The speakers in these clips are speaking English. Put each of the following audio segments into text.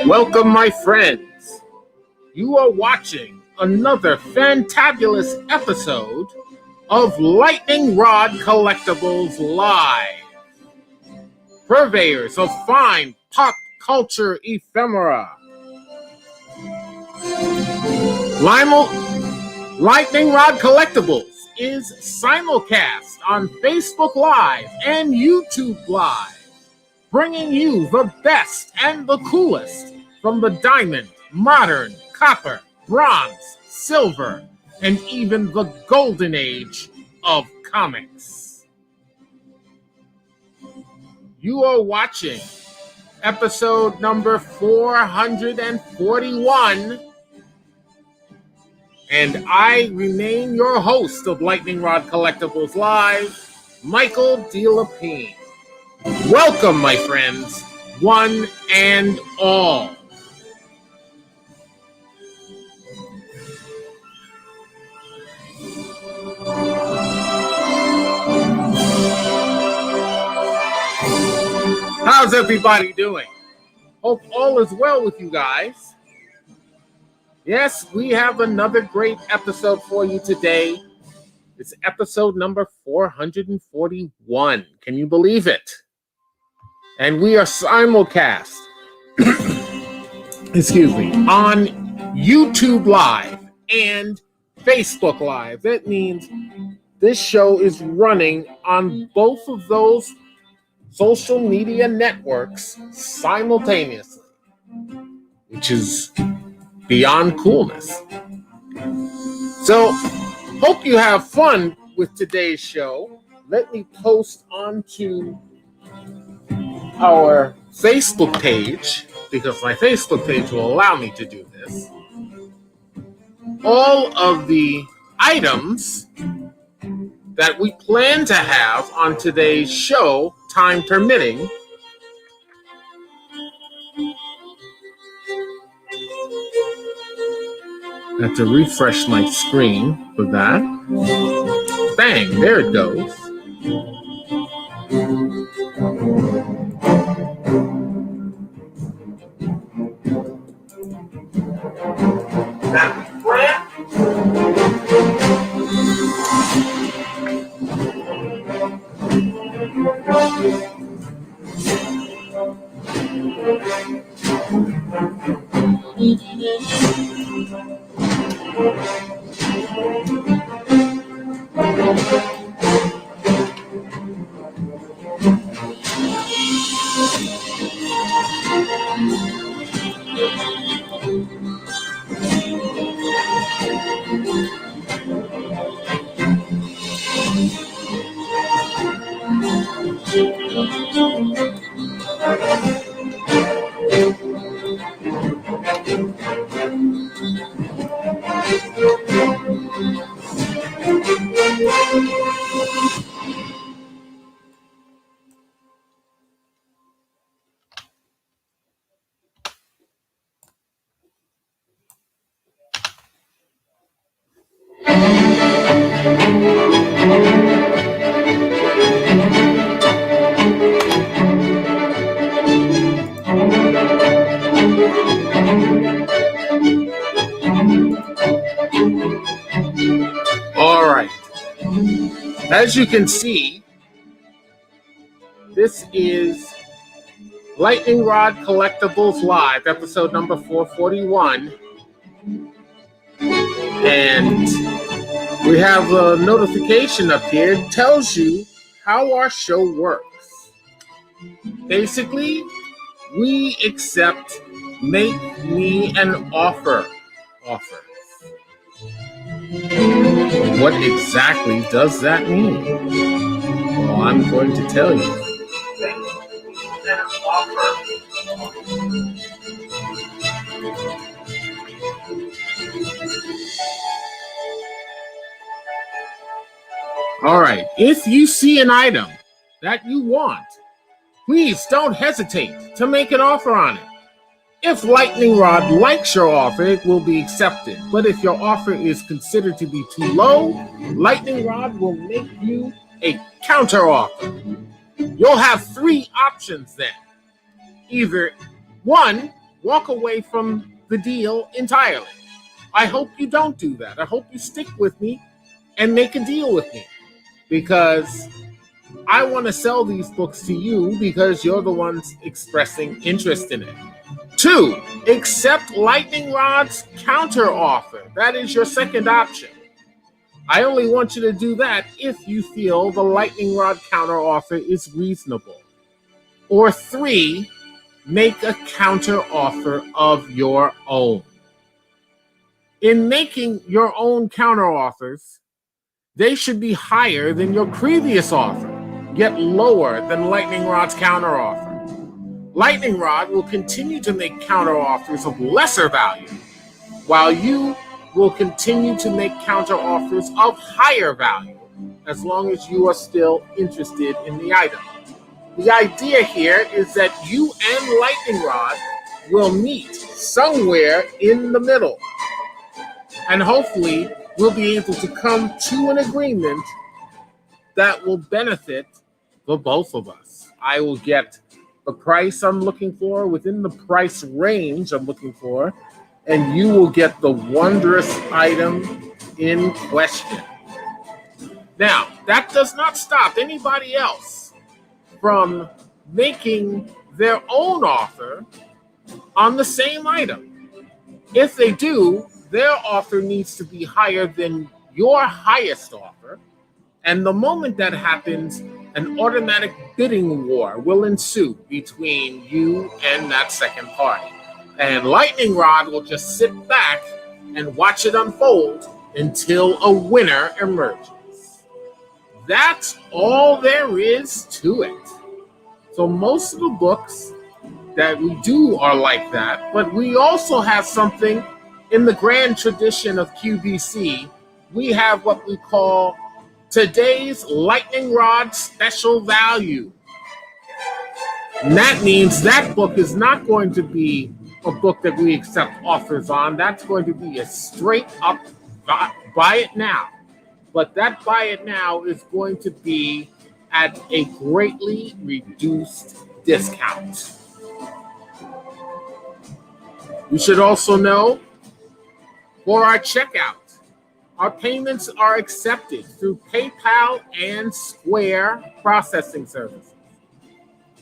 Welcome, my friends. You are watching another fantabulous episode of Lightning Rod Collectibles Live. Purveyors of fine pop culture ephemera. Lightning Rod Collectibles is simulcast on Facebook Live and YouTube Live, bringing you the best and the coolest from the diamond, modern, copper, bronze, silver, and even the golden age of comics. You are watching episode number 441 And I remain your host of Lightning Rod Collectibles Live, Michael D. Lepine. Welcome, my friends, one and all. How's everybody doing? Hope all is well with you guys. Yes, we have another great episode for you today. It's episode number 441. Can you believe it? And we are simulcast, on YouTube Live and Facebook Live. That means this show is running on both of those social media networks simultaneously, which is beyond coolness. So, hope you have fun with today's show. Let me post onto our Facebook page, because my Facebook page will allow me to do this, all of the items that we plan to have on today's show, time permitting. I have to refresh my screen for that. Bang, there it goes. All right. As you can see, this is Lightning Rod Collectibles Live, episode number 441. And we have a notification up here. It tells you how our show works. Basically, we accept make me an offer offers. What exactly does that mean? Well, I'm going to tell you. All right, if you see an item that you want, please don't hesitate to make an offer on it. If Lightning Rod likes your offer, it will be accepted. But if your offer is considered to be too low, Lightning Rod will make you a counter offer. You'll have three options then. Either one, walk away from the deal entirely. I hope you don't do that. I hope you stick with me and make a deal with me, because I want to sell these books to you because you're the ones expressing interest in it. 2, accept Lightning Rod's counter offer. That is your second option. I only want you to do that if you feel the Lightning Rod counter offer is reasonable. Or 3, make a counter offer of your own. In making your own counter offers, they should be higher than your previous offer, yet lower than Lightning Rod's counter offer. Lightning Rod will continue to make counter offers of lesser value, while you will continue to make counter offers of higher value as long as you are still interested in the item. The idea here is that you and Lightning Rod will meet somewhere in the middle, and hopefully we'll be able to come to an agreement that will benefit the both of us. I will get the price I'm looking for within the price range I'm looking for, and you will get the wondrous item in question. Now, that does not stop anybody else from making their own offer on the same item. If they do, their offer needs to be higher than your highest offer, and the moment that happens, an automatic bidding war will ensue between you and that second party. And Lightning Rod will just sit back and watch it unfold until a winner emerges. That's all there is to it. So most of the books that we do are like that, but we also have something in the grand tradition of QVC. We have what we call today's Lightning Rod special value. And that means that book is not going to be a book that we accept offers on. That's going to be a straight up buy it now. But that buy it now is going to be at a greatly reduced discount. You should also know, for our checkout, our payments are accepted through PayPal and Square processing services.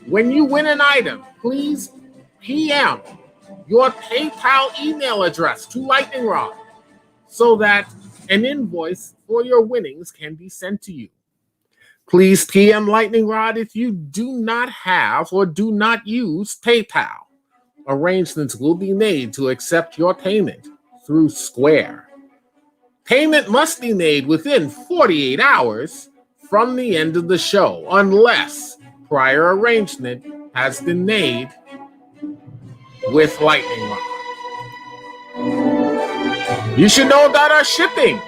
When you win an item, please PM your PayPal email address to Lightning Rod so that an invoice for your winnings can be sent to you. Please PM Lightning Rod if you do not have or do not use PayPal. Arrangements will be made to accept your payment through Square. Payment must be made within 48 hours from the end of the show, unless prior arrangement has been made with Lightning Rod. You should know about our shipping.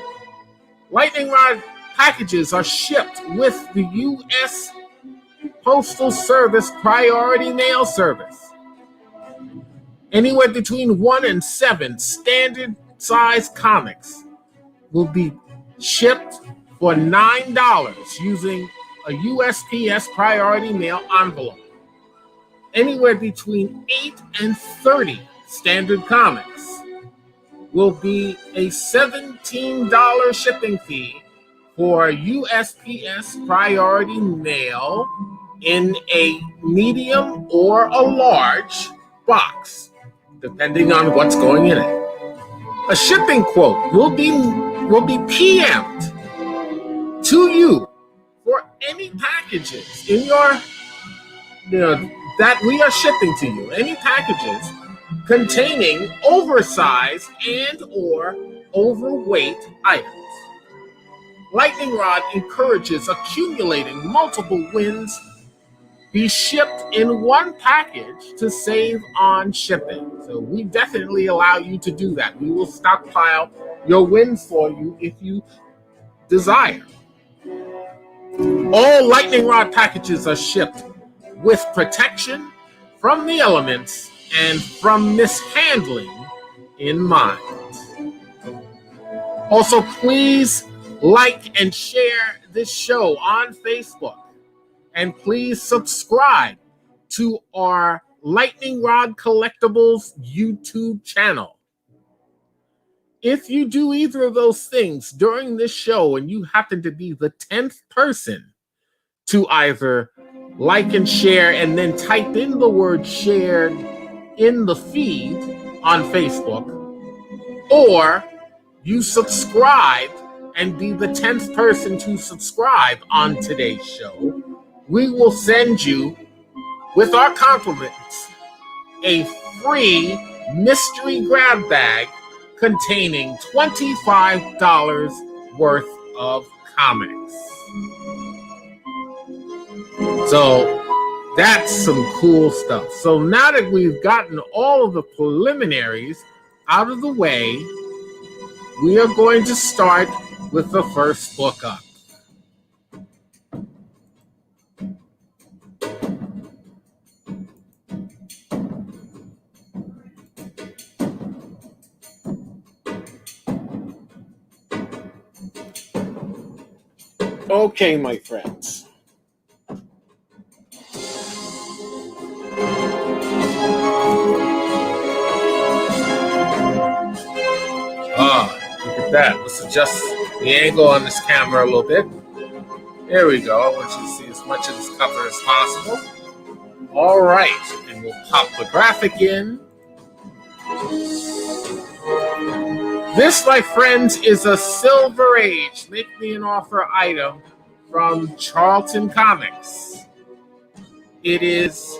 Lightning Rod packages are shipped with the U.S. Postal Service Priority Mail Service. Anywhere between 1 and 7 standard size comics will be shipped for $9 using a USPS Priority Mail envelope. Anywhere between 8 and 30 standard comics will be a $17 shipping fee for USPS Priority Mail in a medium or a large box, depending on what's going in it. A shipping quote will be PM'd to you for any packages in your, that we are shipping to you. Any packages containing oversized and or overweight items. Lightning Rod encourages accumulating multiple wins. Be shipped in one package to save on shipping. So we definitely allow you to do that. We will stockpile your wins for you if you desire. All Lightning Rod packages are shipped with protection from the elements and from mishandling in mind. Also, please like and share this show on Facebook. And please subscribe to our Lightning Rod Collectibles YouTube channel. If you do either of those things during this show and you happen to be the 10th person to either like and share and then type in the word shared in the feed on Facebook, or you subscribe and be the 10th person to subscribe on today's show, we will send you, with our compliments, a free mystery grab bag containing $25 worth of comics. So that's some cool stuff. So now that we've gotten all of the preliminaries out of the way, we are going to start with the first book up. Okay, my friends. Look at that. Let's adjust the angle on this camera a little bit. There we go. I want you to see as much of this cover as possible. All right, and we'll pop the graphic in. This, my friends, is a Silver Age Make Me an Offer item from Charlton Comics. It is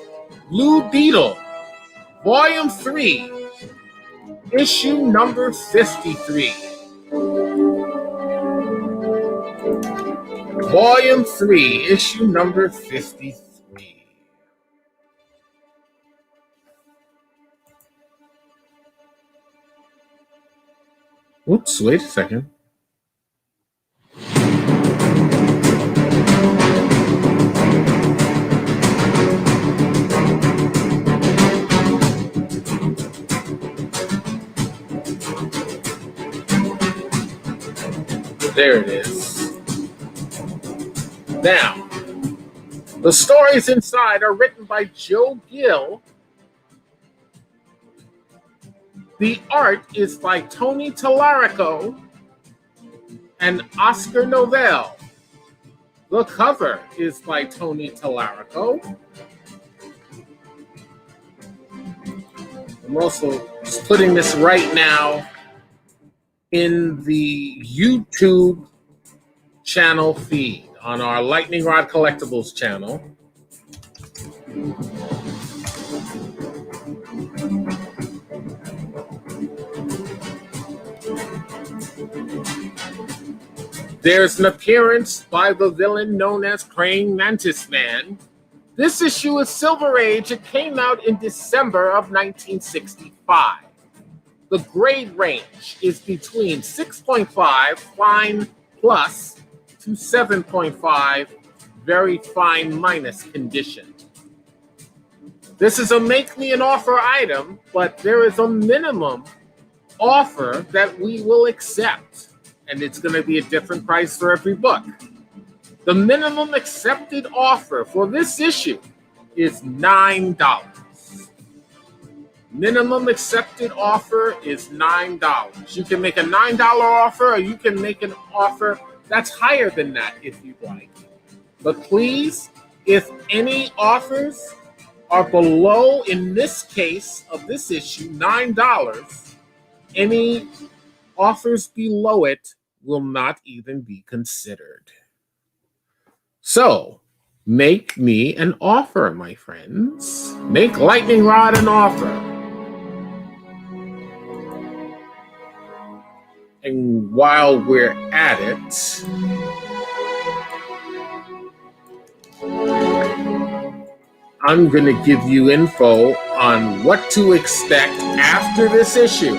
Blue Beetle, Volume 3, issue number 53. Volume 3, issue number 53. Oops, wait a second. There it is. Now, the stories inside are written by Joe Gill. The art is by Tony Tallarico and Oscar Novell. The cover is by Tony Tallarico. I'm also putting this right now in the YouTube channel feed on our Lightning Rod Collectibles channel. There's an appearance by the villain known as Praying Mantis Man. This issue is Silver Age. It came out in December of 1965. The grade range is between 6.5 fine plus to 7.5 very fine minus condition. This is a Make Me an Offer item, but there is a minimum offer that we will accept. And it's going to be a different price for every book. The minimum accepted offer for this issue is $9. Minimum accepted offer is $9. You can make a $9 offer, or you can make an offer that's higher than that if you'd like. But please, if any offers are below, in this case of this issue, $9, any offers below it will not even be considered. So, make me an offer, my friends. Make Lightning Rod an offer. And while we're at it, I'm going to give you info on what to expect after this issue.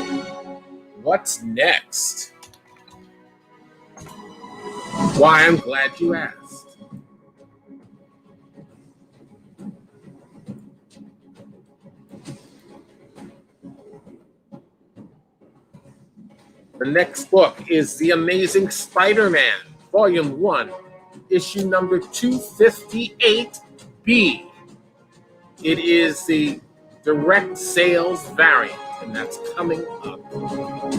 What's next? Why, I'm glad you asked. The next book is The Amazing Spider-Man, Volume 1, issue number 258B. It is the direct sales variant, and that's coming up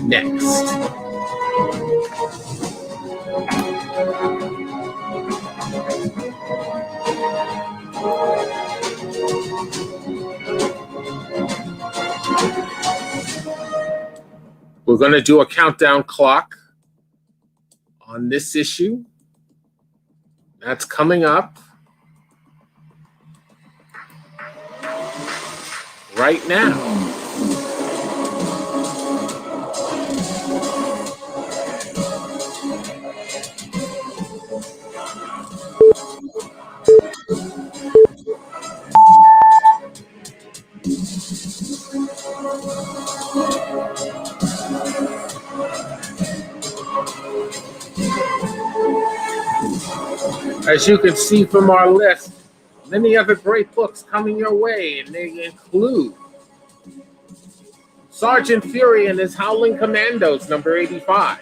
next. We're going to do a countdown clock on this issue. That's coming up right now. As you can see from our list, many other great books coming your way, and they include Sergeant Fury and his Howling Commandos, number 85.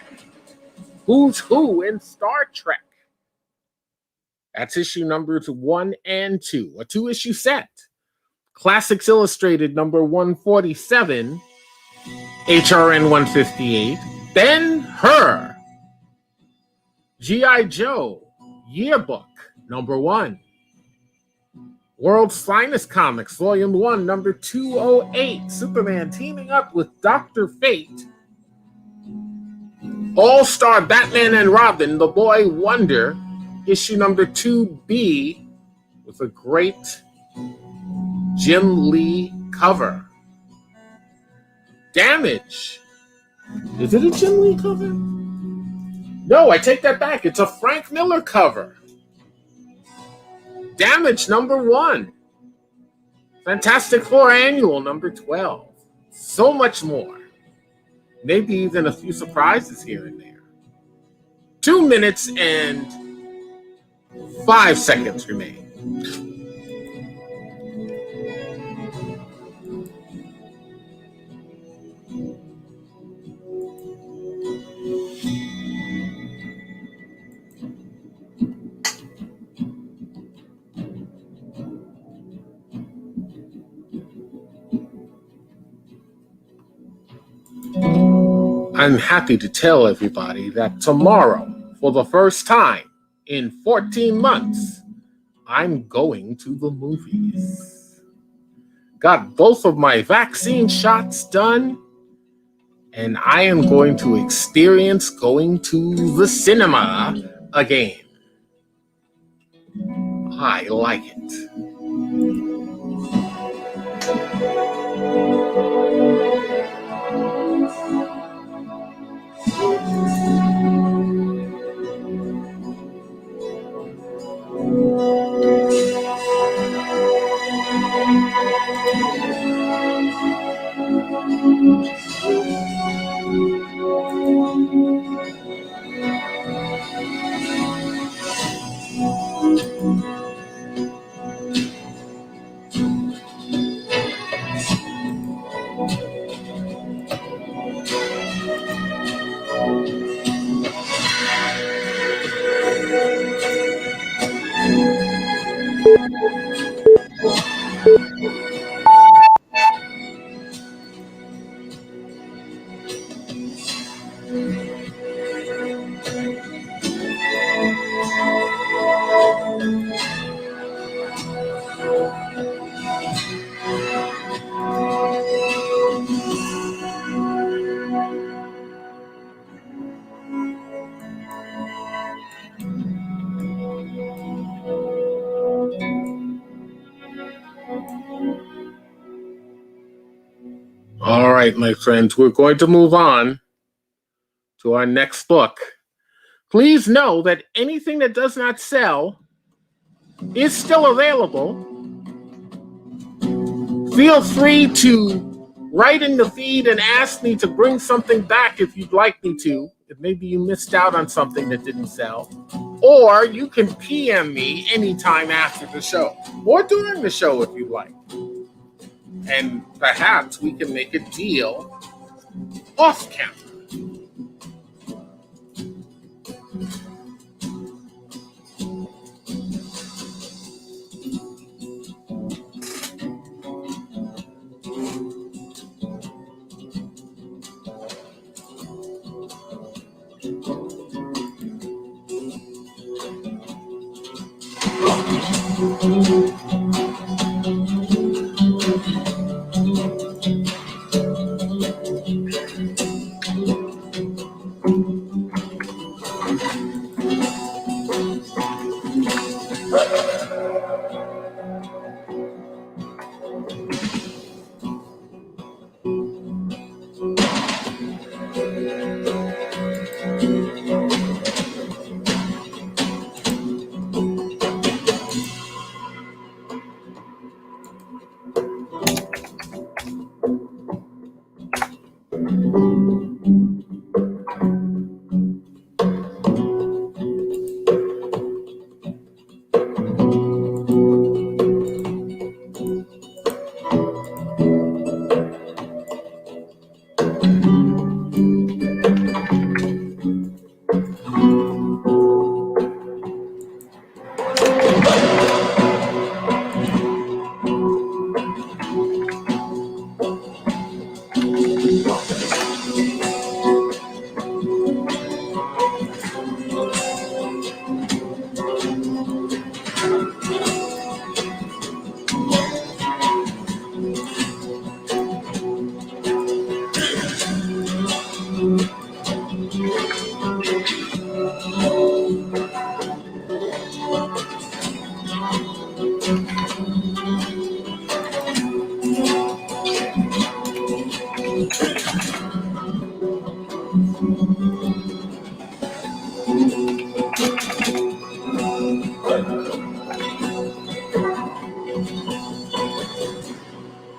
Who's Who in Star Trek. That's issue numbers 1 and 2, a 2-issue set. Classics Illustrated, number 147, HRN 158. Then Her. G.I. Joe Yearbook, number 1. World's Finest Comics, Volume 1, number 208. Superman teaming up with Dr. Fate. All-Star Batman and Robin, The Boy Wonder, issue number 2B, with a great Jim Lee cover. Damage. Is it a Jim Lee cover? No, I take that back. It's a Frank Miller cover. Damage, number 1. Fantastic Four Annual, number 12. So much more. Maybe even a few surprises here and there. 2 minutes and 5 seconds remain. I'm happy to tell everybody that tomorrow, for the first time in 14 months, I'm going to the movies. Got both of my vaccine shots done, and I am going to experience going to the cinema again. I like it. All right, my friends, we're going to move on to our next book. Please know that anything that does not sell is still available. Feel free to write in the feed and ask me to bring something back if you'd like me to, if maybe you missed out on something that didn't sell. Or you can PM me anytime after the show, or during the show if you'd like. And perhaps we can make a deal off camera.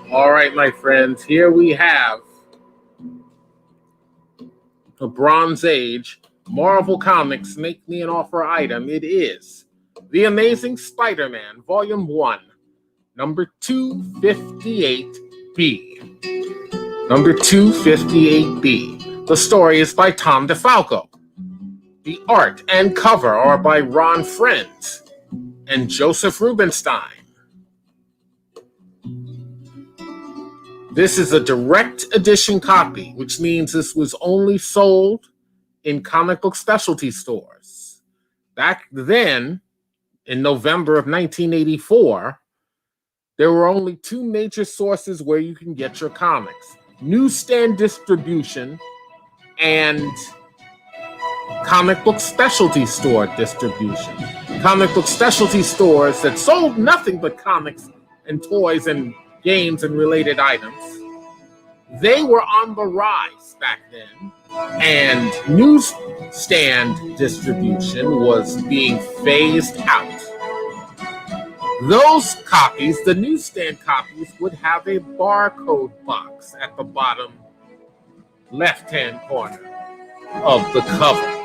All right, my friends, here we have the Bronze Age Marvel Comics Make Me an Offer item. It is The Amazing Spider-Man, Volume 1, number 258B. Number 258B. The story is by Tom DeFalco. The art and cover are by Ron Frenz and Joseph Rubinstein. This is a direct edition copy, which means this was only sold in comic book specialty stores. Back then, in November of 1984, there were only two major sources where you can get your comics: newsstand distribution and comic book specialty store distribution. Comic book specialty stores that sold nothing but comics and toys and games and related items, they were on the rise back then, and newsstand distribution was being phased out. Those copies, the newsstand copies, would have a barcode box at the bottom left-hand corner of the cover.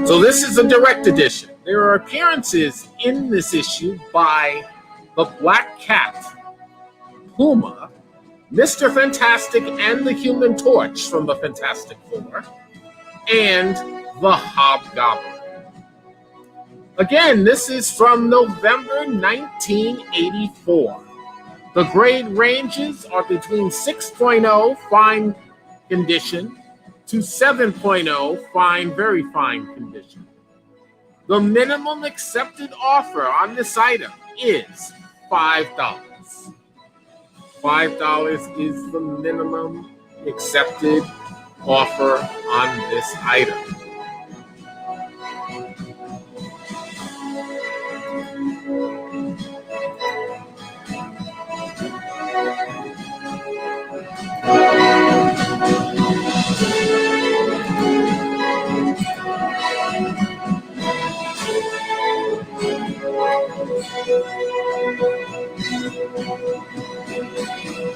So this is a direct edition. There are appearances in this issue by the Black Cat, Puma, Mr. Fantastic and the Human Torch from the Fantastic Four, and the Hobgoblin. Again, this is from November 1984. The grade ranges are between 6.0 fine condition to 7.0 fine, very fine condition. The minimum accepted offer on this item is $5. $5 is the minimum accepted offer on this item.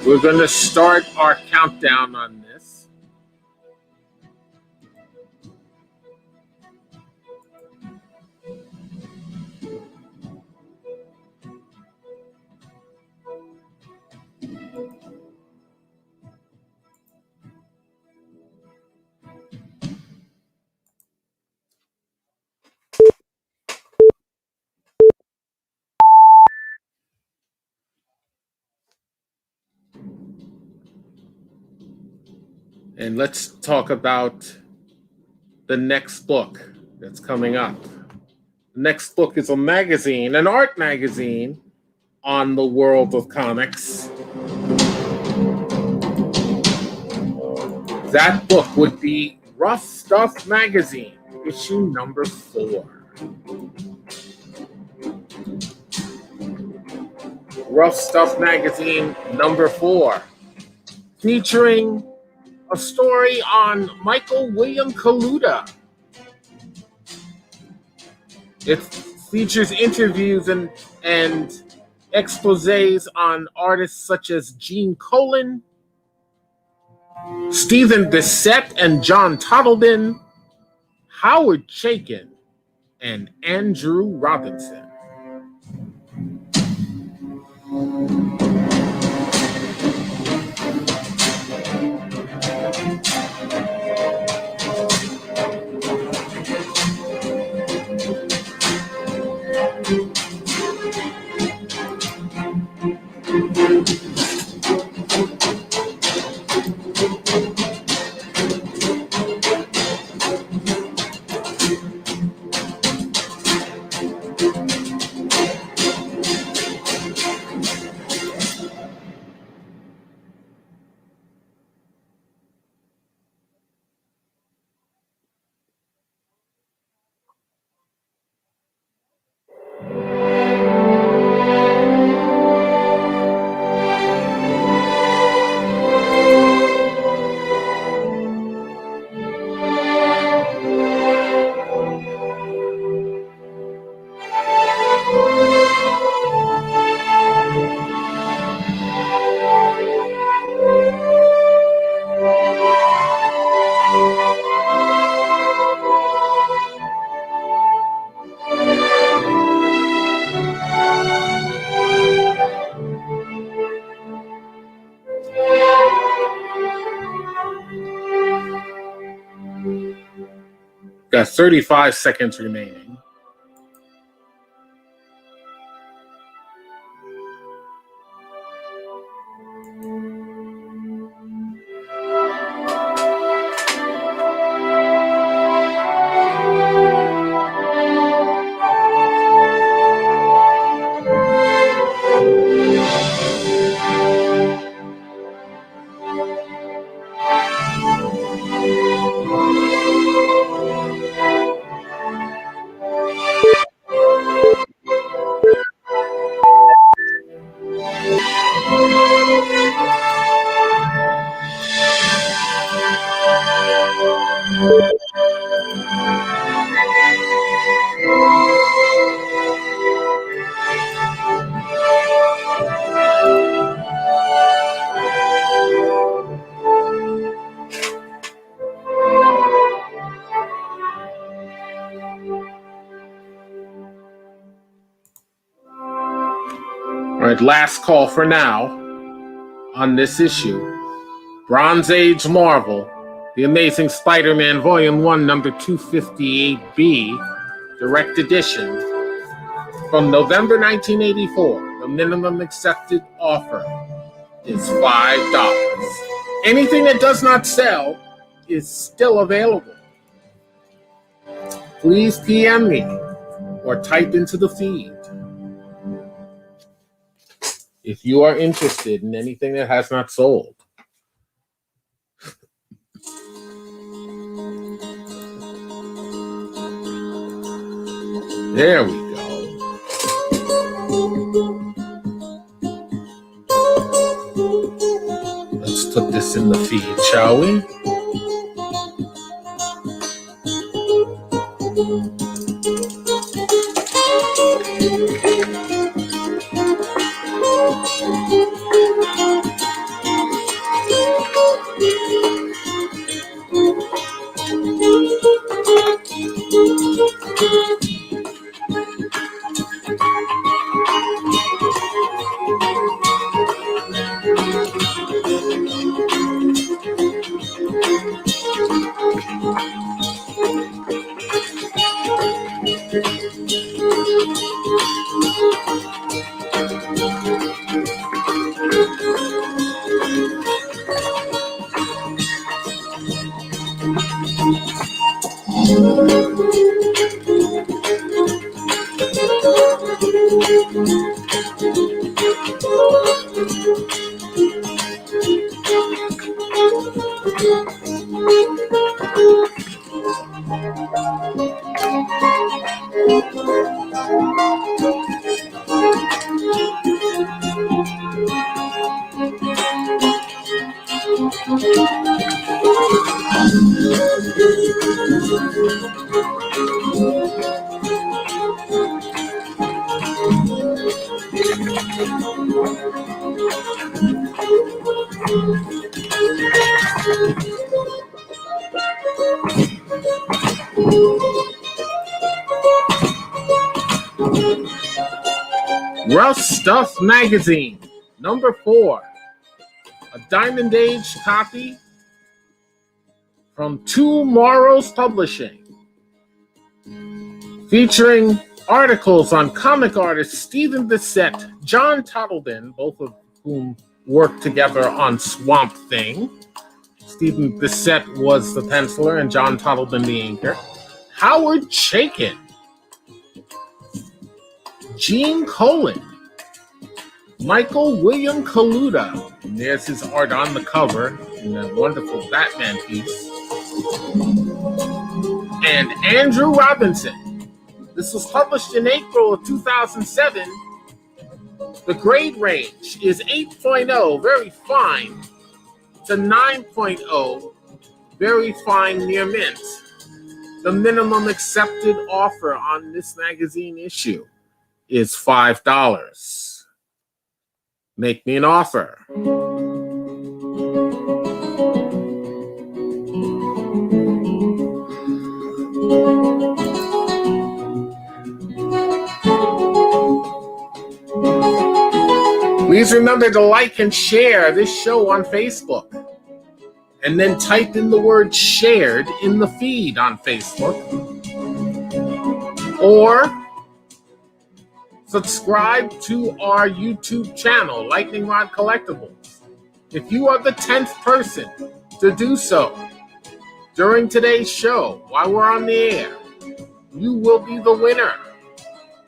We're going to start our countdown on this. And let's talk about the next book that's coming up. The next book is a magazine, an art magazine on the world of comics. That book would be Rough Stuff Magazine, issue number 4. Rough Stuff Magazine number 4, featuring a story on Michael William Kaluta. It features interviews and exposés on artists such as Gene Colan, Stephen Bissett and John Toddleben, Howard Chaykin, and Andrew Robinson. Got 35 seconds remaining. All right, last call for now on this issue. Bronze Age Marvel, The Amazing Spider-Man Volume 1, number 258B, direct edition, from November 1984. The minimum accepted offer is $5. Anything that does not sell is still available. Please PM me or type into the feed if you are interested in anything that has not sold. There we go. Let's put this in the feed, shall we? Rough Stuff Magazine, number 4, a Diamond Age copy from Two Morrows Publishing, featuring articles on comic artist Stephen Bissette, John Tottleton, both of whom worked together on Swamp Thing. Stephen Bissette was the penciler and John Tottleton the inker. Howard Chaykin, Gene Colan, Michael William Kaluta, and there's his art on the cover in that wonderful Batman piece, and Andrew Robinson. This was published in April of 2007. The grade range is 8.0, very fine, to 9.0, very fine near mint. The minimum accepted offer on this magazine issue is $5. Make me an offer. Please remember to like and share this show on Facebook and then type in the word shared in the feed on Facebook, or subscribe to our YouTube channel, Lightning Rod Collectibles. If you are the 10th person to do so during today's show while we're on the air, you will be the winner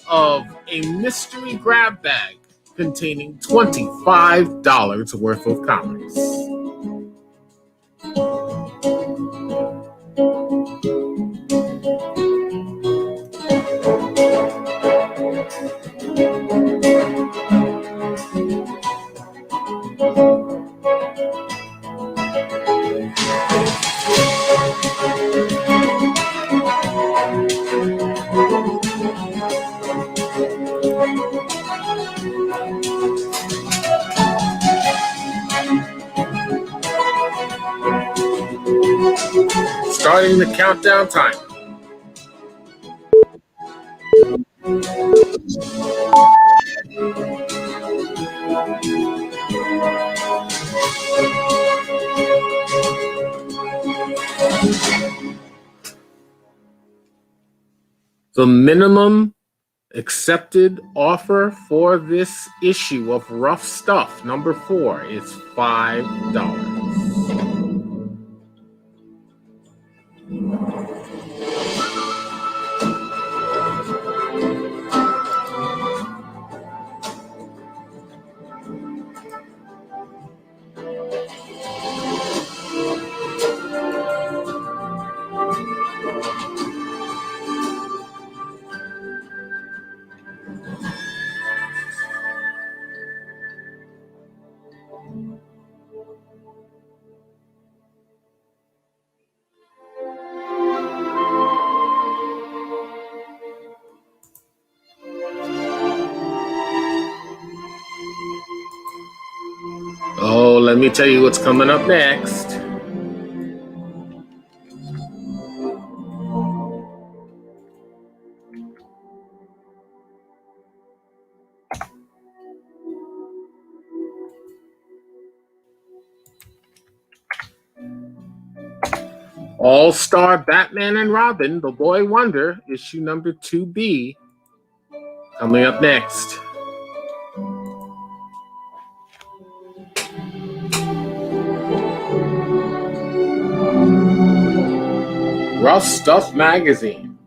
of a mystery grab bag containing $25 worth of comics. Starting the countdown time. The minimum accepted offer for this issue of Rough Stuff number 4 is $5. Oh, let me tell you what's coming up next. All-Star Batman and Robin, The Boy Wonder, issue number 2B, coming up next. Rough Stuff Magazine,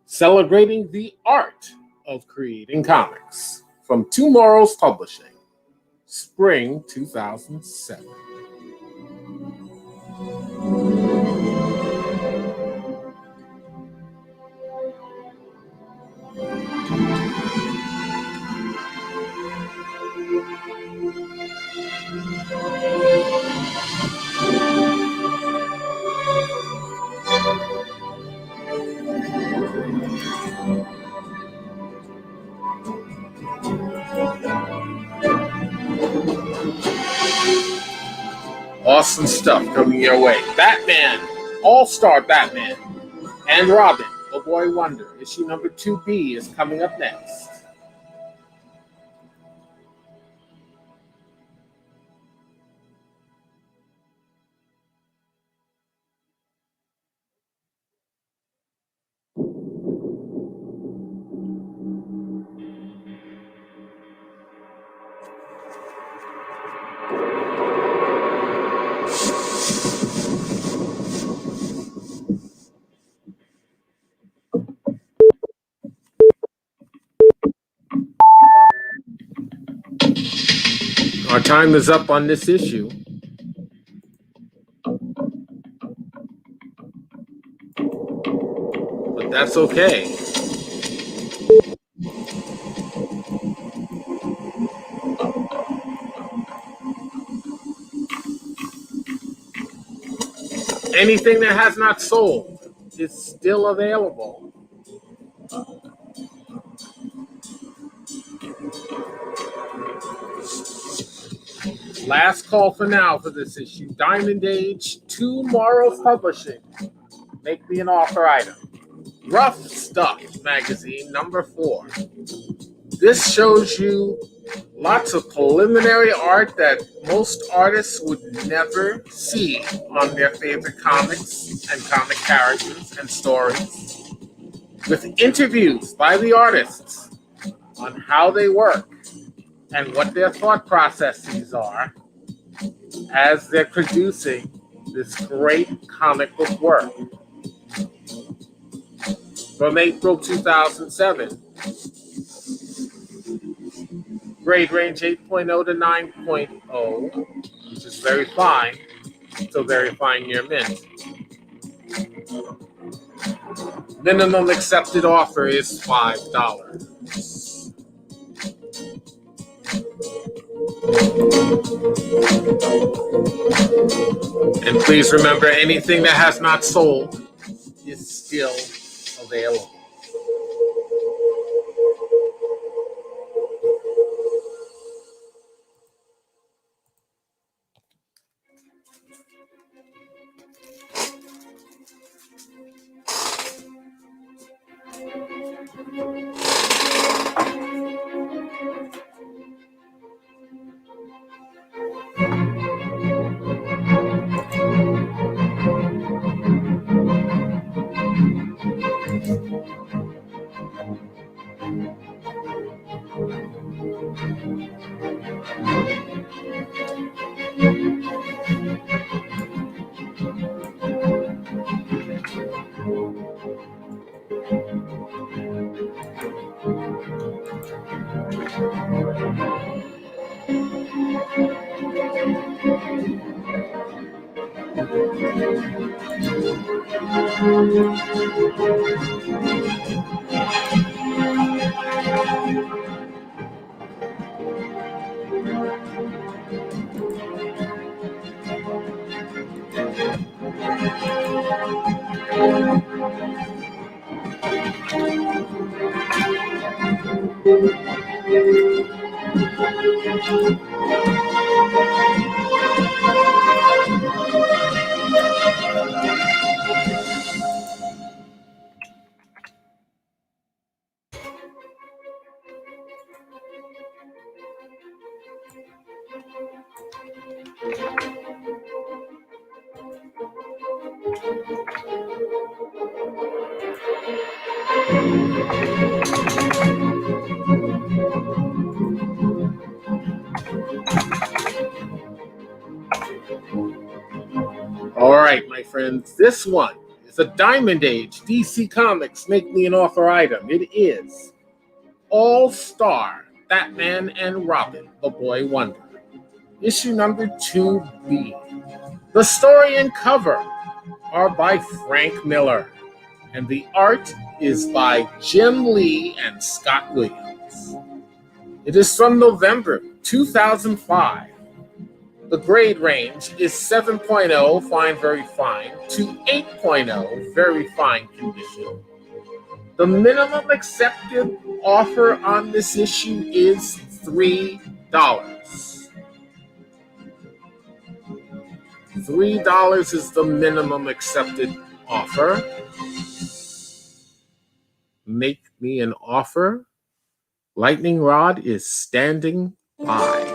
celebrating the art of creating comics, from Tomorrow's Publishing, spring 2007. Awesome stuff coming your way. Batman, All-Star Batman and Robin, The Boy Wonder, issue number 2B is coming up next. Our time is up on this issue. But that's okay. Anything that has not sold is still available. Last call for now for this issue. Diamond Age, Tomorrow's Publishing. Make me an offer item. Rough Stuff Magazine, number 4. This shows you Lots of preliminary art that most artists would never see on their favorite comics and comic characters and stories, with interviews by the artists on how they work and what their thought processes are as they're producing this great comic book work. From April 2007, grade range 8.0 to 9.0, which is very fine, still very fine near mint. Minimum accepted offer is $5. And please remember, anything that has not sold is still available. All right, my friends, this one is a Diamond Age DC Comics Make Me an Offer item. It is All-Star Batman and Robin, the Boy Wonder, issue number 2B. The story and cover are by Frank Miller, and the art is by Jim Lee and Scott Williams. It is from November 2005. The grade range is 7.0, fine, very fine, to 8.0, very fine condition. The minimum accepted offer on this issue is $3. $3 is the minimum accepted offer. Make me an offer. Lightning Rod is standing by.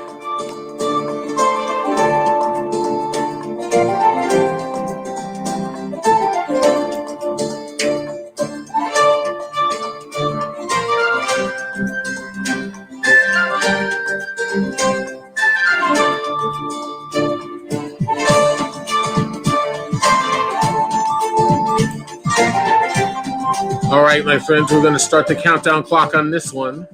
All right, my friends, we're going to start the countdown clock on this one.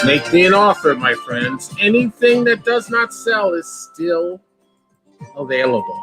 Make me an offer, my friends. Anything that does not sell is still available.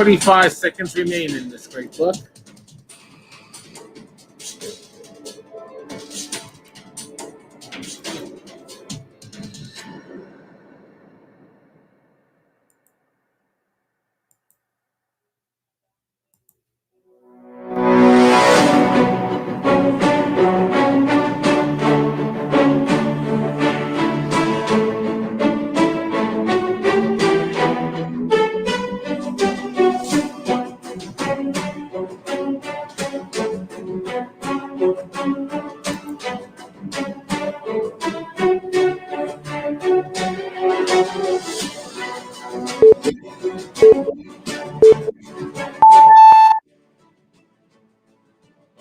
45 seconds remain in this great book.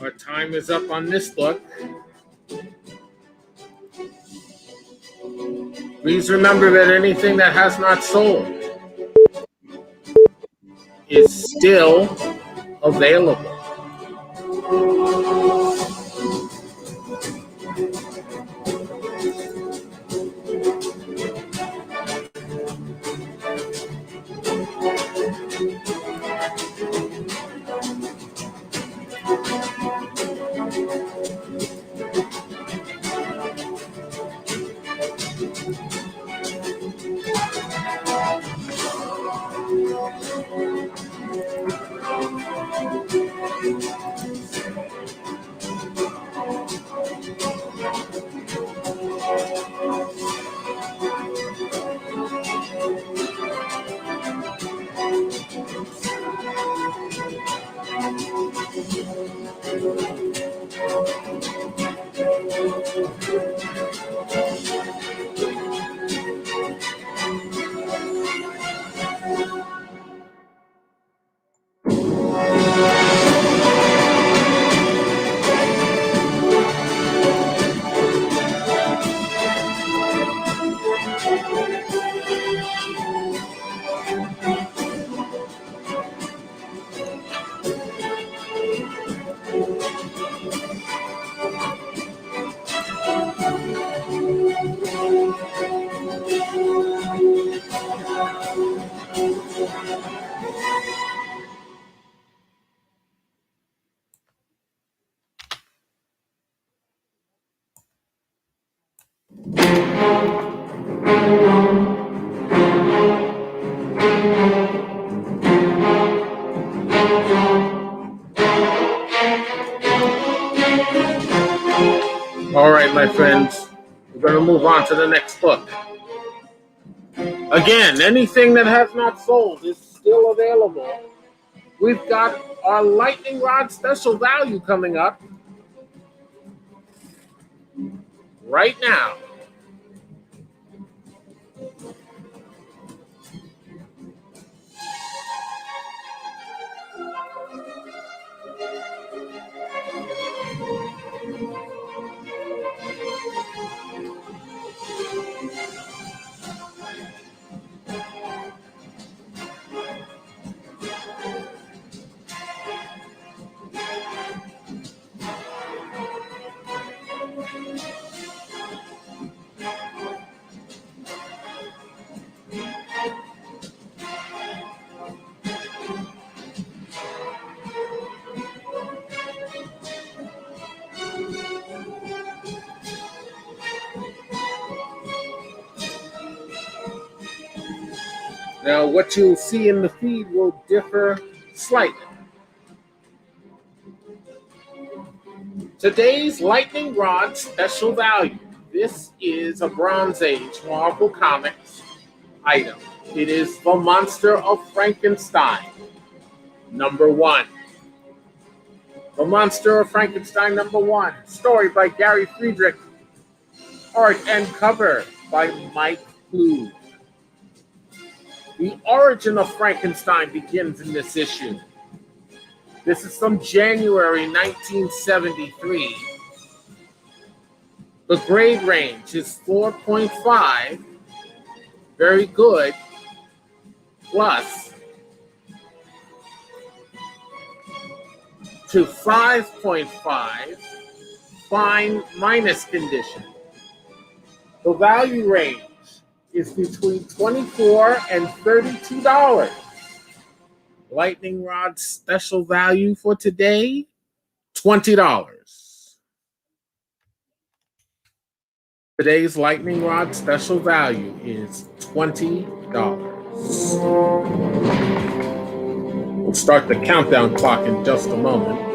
Our time is up on this book. Please remember that anything that has not sold is still available. All right, my friends, we're going to move on to the next book. Again, anything that has not sold is still available. We've got our lightning rod special value coming up right now. Now, what you'll see in the feed will differ slightly. Today's lightning rod special value. This is a Bronze Age Marvel Comics item. It is The Monster of Frankenstein, number 1. The Monster of Frankenstein, number 1. Story by Gary Friedrich. Art and cover by Mike Clue. The origin of Frankenstein begins in this issue. This is from January 1973. The grade range is 4.5, very good, plus, to 5.5, fine minus condition. The value range is between $24 and $32. Lightning Rod special value for today, $20. Today's Lightning Rod special value is $20. We'll start the countdown clock in just a moment.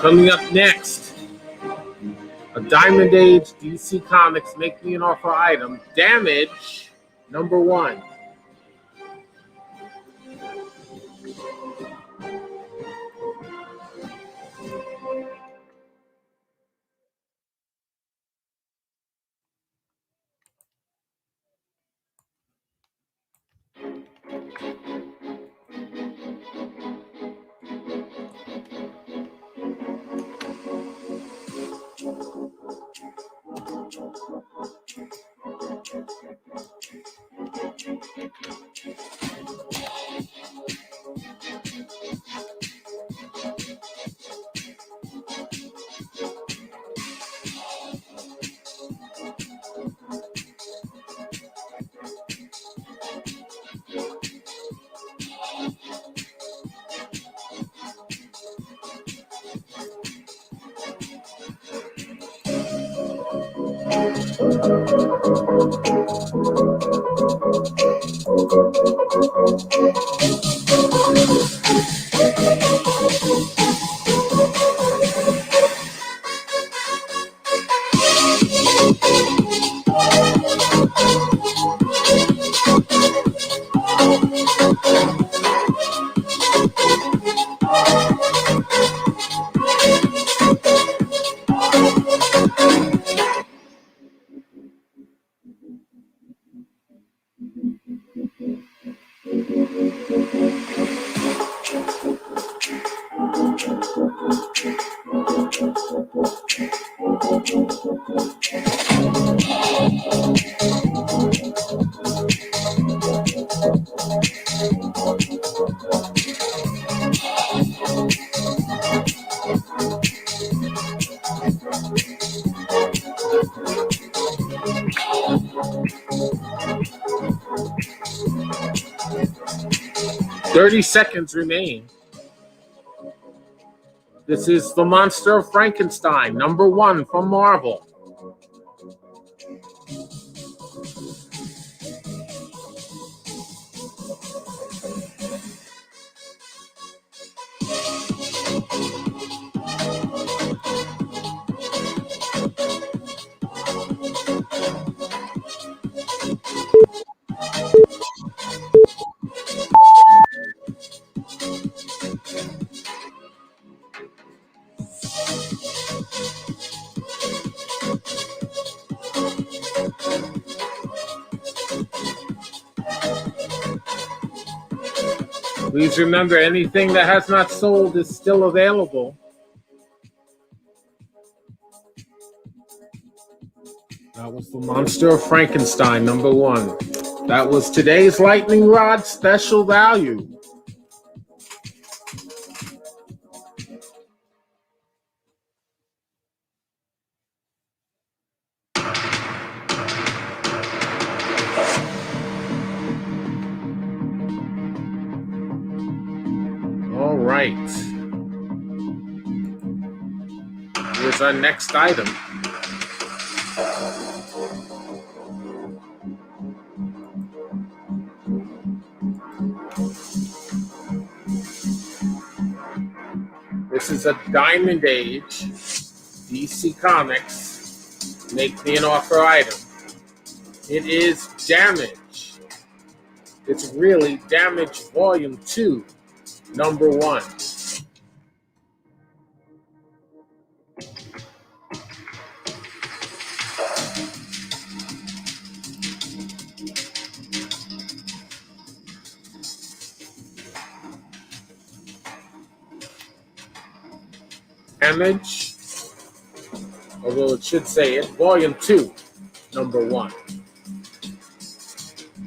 Coming up next, a Diamond Age DC Comics Make Me an Offer item, Damage, number 1. $30 remain. This is The Monster of Frankenstein, #1 from Marvel. Please remember, anything that has not sold is still available. That was The Monster of Frankenstein, #1. That was today's Lightning Rod special value. All right. Here's our next item. This is a Diamond Age DC Comics Make Me an Offer item. It is Damage. It's really Damage Volume 2, #1. Damage, although it should say it, Volume 2, #1.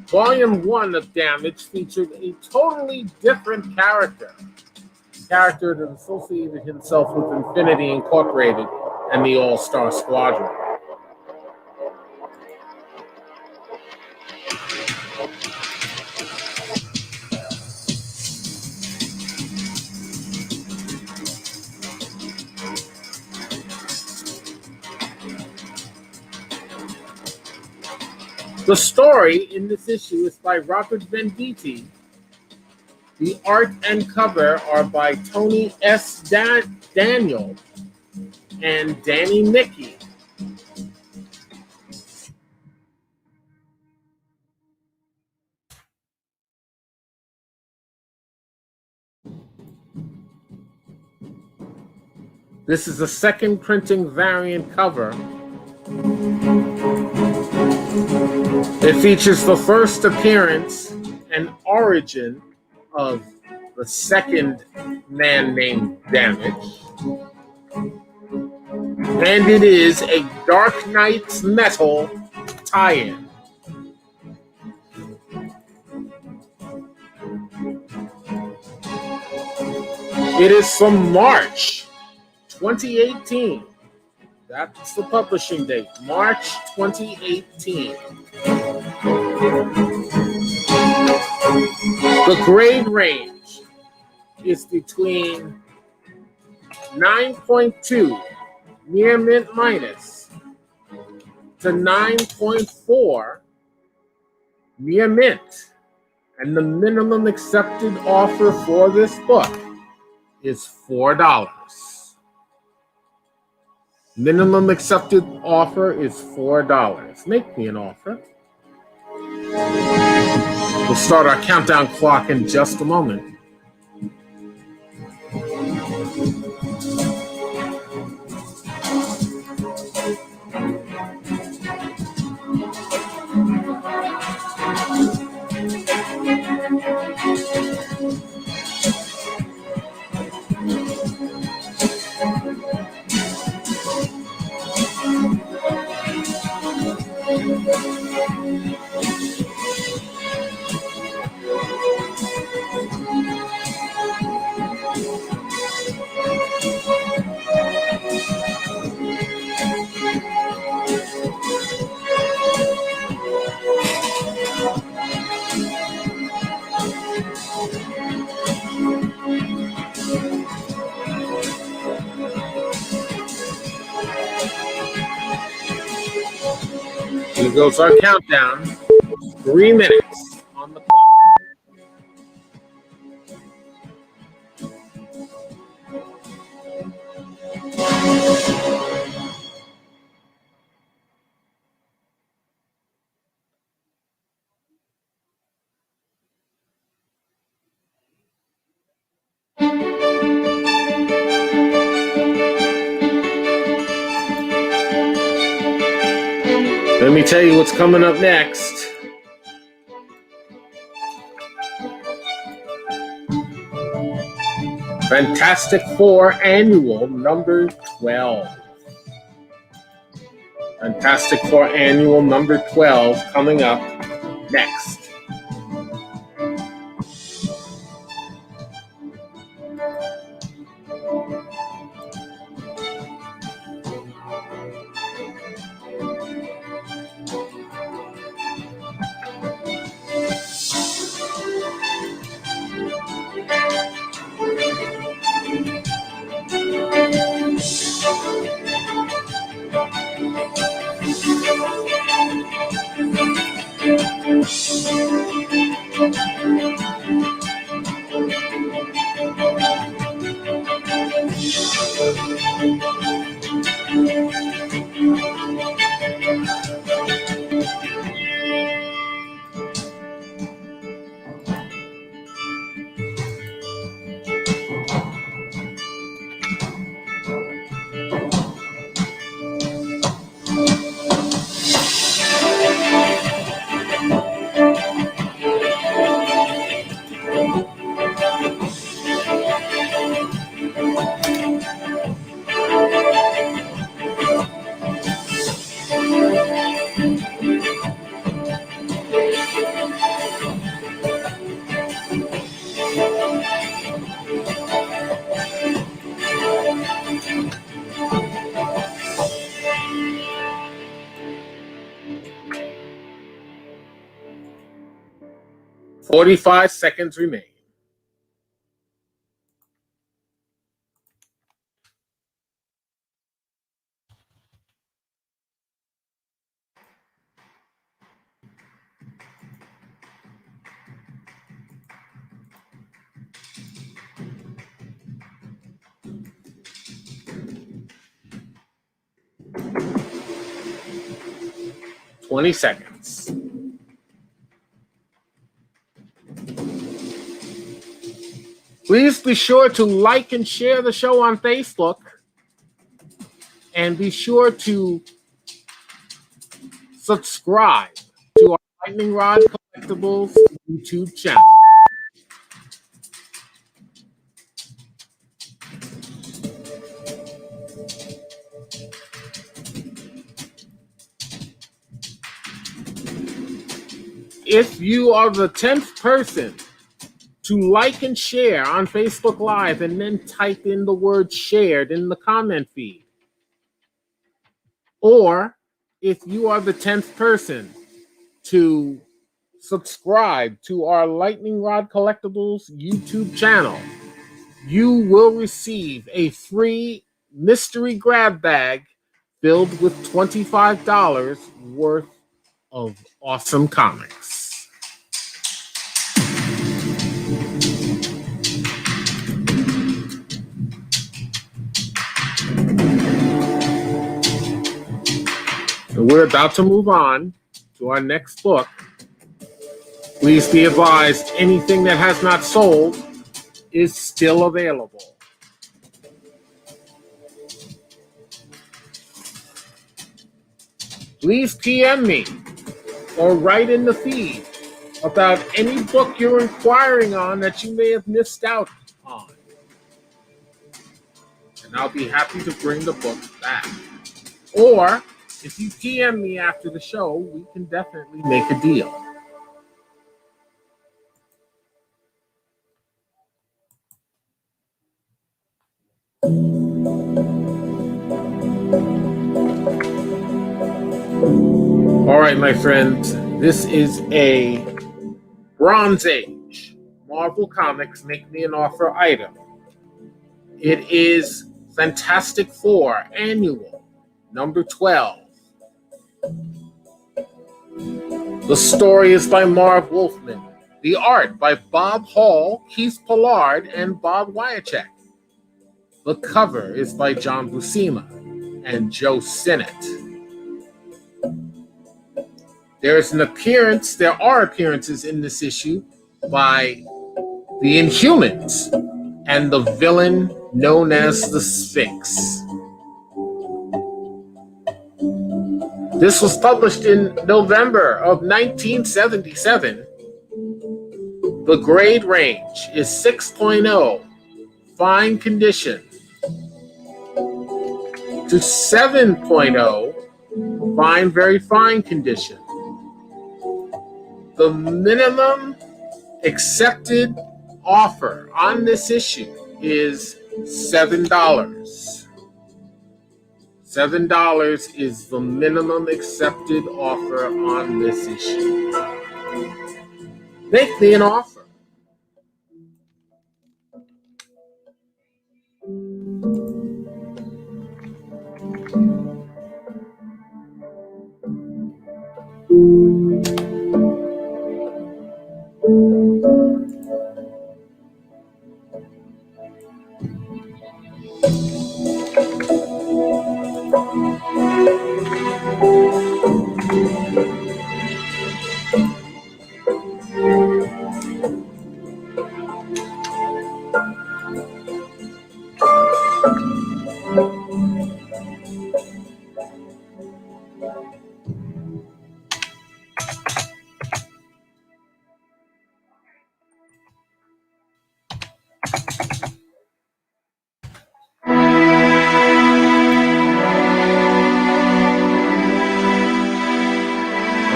Volume 1 of Damage featured a totally different character that associated himself with Infinity Incorporated and the All-Star Squadron. The story in this issue is by Robert Venditti. The art and cover are by Tony S. Daniel and Danny Nicky. This is a second printing variant cover. It features the first appearance and origin of the second man named Damage. And it is a Dark Knight's Metal tie-in. It is from March 2018. That's the publishing date, March 2018. The grade range is between 9.2 near mint minus to 9.4 near mint. And the minimum accepted offer for this book is $4. Minimum accepted offer is $4. Make me an offer. We'll start our countdown clock in just a moment. goes our countdown. 3 minutes on the clock. Let me tell you what's coming up next. Fantastic Four Annual number 12. Fantastic Four Annual number 12 coming up next. "45 seconds remain." "20 seconds." Please be sure to like and share the show on Facebook. And be sure to subscribe to our Lightning Rod Collectibles YouTube channel. If you are the 10th person to like and share on Facebook Live and then type in the word shared in the comment feed, or if you are the 10th person to subscribe to our Lightning Rod Collectibles YouTube channel, you will receive a free mystery grab bag filled with $25 worth of awesome comics. And we're about to move on to our next book. Please be advised, anything that has not sold is still available. Please PM me or write in the feed about any book you're inquiring on that you may have missed out on. And I'll be happy to bring the book back. Or if you PM me after the show, we can definitely make a deal. All right, my friends, this is a Bronze Age Marvel Comics Make Me an Offer item. It is Fantastic Four Annual number 12. The story is by Marv Wolfman. The art by Bob Hall, Keith Pollard, and Bob Wyachek. The cover is by John Buscema and Joe Sinnott. There are appearances in this issue by the Inhumans and the villain known as the Sphinx. This was published in November of 1977. The grade range is 6.0, fine condition, to 7.0, fine, very fine condition. The minimum accepted offer on this issue is $7. $7 is the minimum accepted offer on this issue. Make me an offer.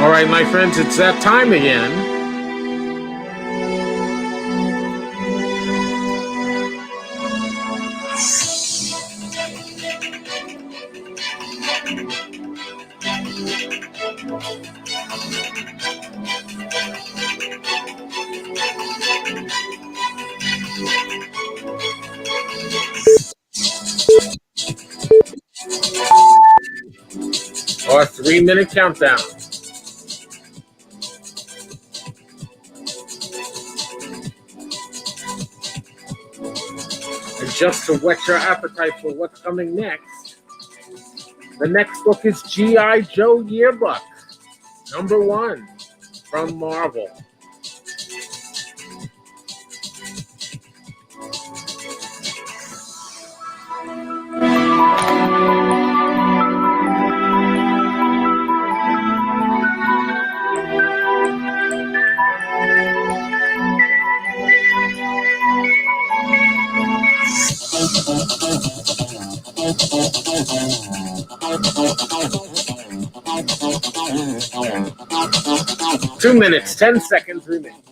All right, my friends, it's that time again. Our 3-minute countdown. And just to whet your appetite for what's coming next, the next book is G.I. Joe Yearbook, #1 from Marvel. Two minutes, 10 seconds remaining.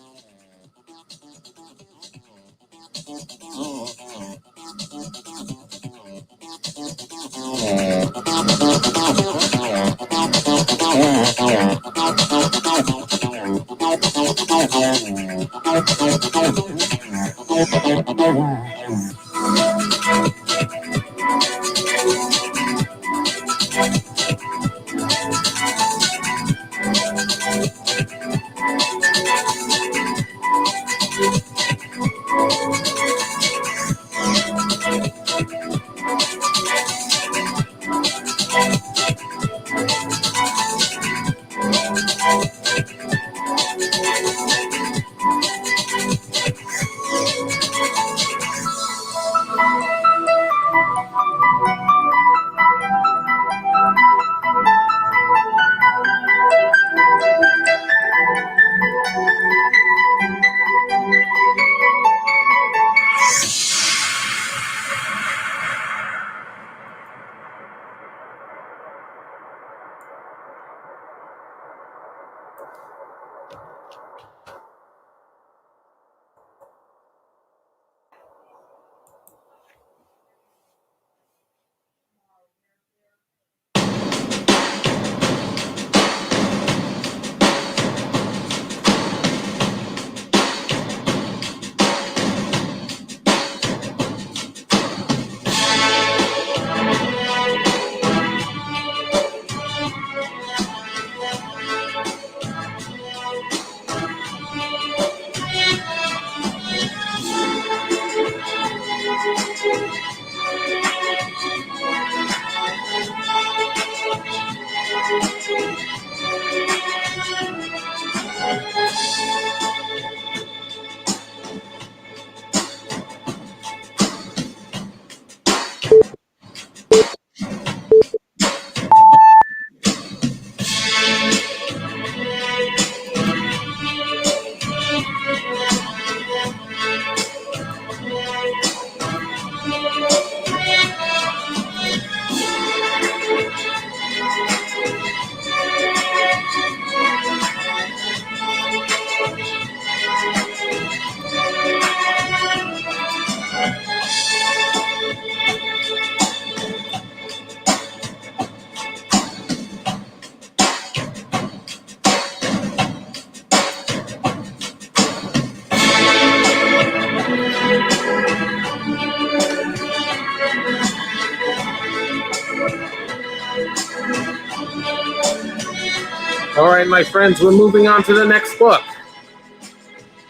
All right, my friends, we're moving on to the next book.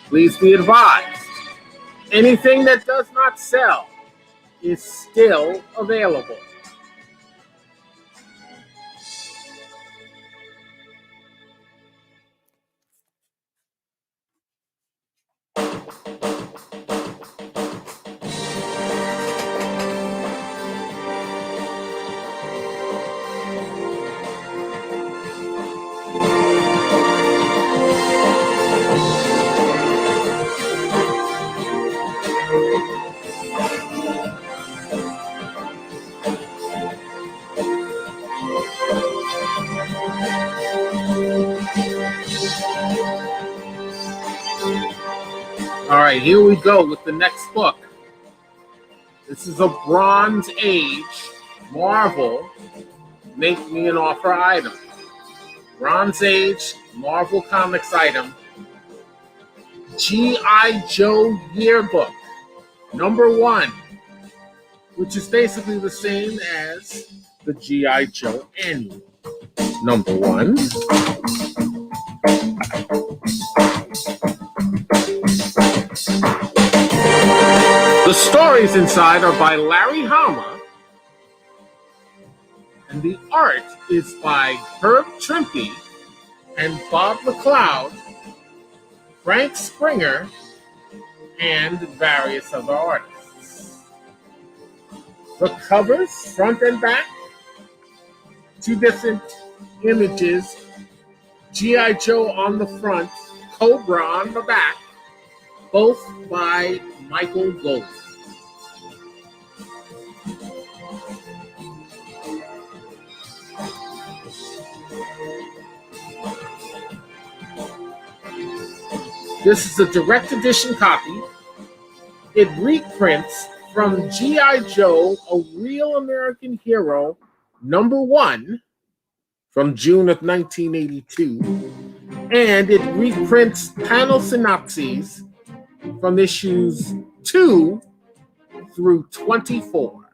Please be advised, anything that does not sell is still available. All right, here we go with the next book. This is a Bronze Age Marvel Make Me an Offer item. Bronze Age Marvel Comics item. G.I. Joe Yearbook, #1, which is basically the same as the G.I. Joe Annual, #1. The stories inside are by Larry Hama, and the art is by Herb Trimpe and Bob McLeod, Frank Springer, and various other artists. The covers, front and back, 2 different images, G.I. Joe on the front, Cobra on the back, both by Michael Gold. This is a direct edition copy. It reprints from G.I. Joe, A Real American Hero, #1 from June of 1982. And it reprints panel synopses from issues 2 through 24.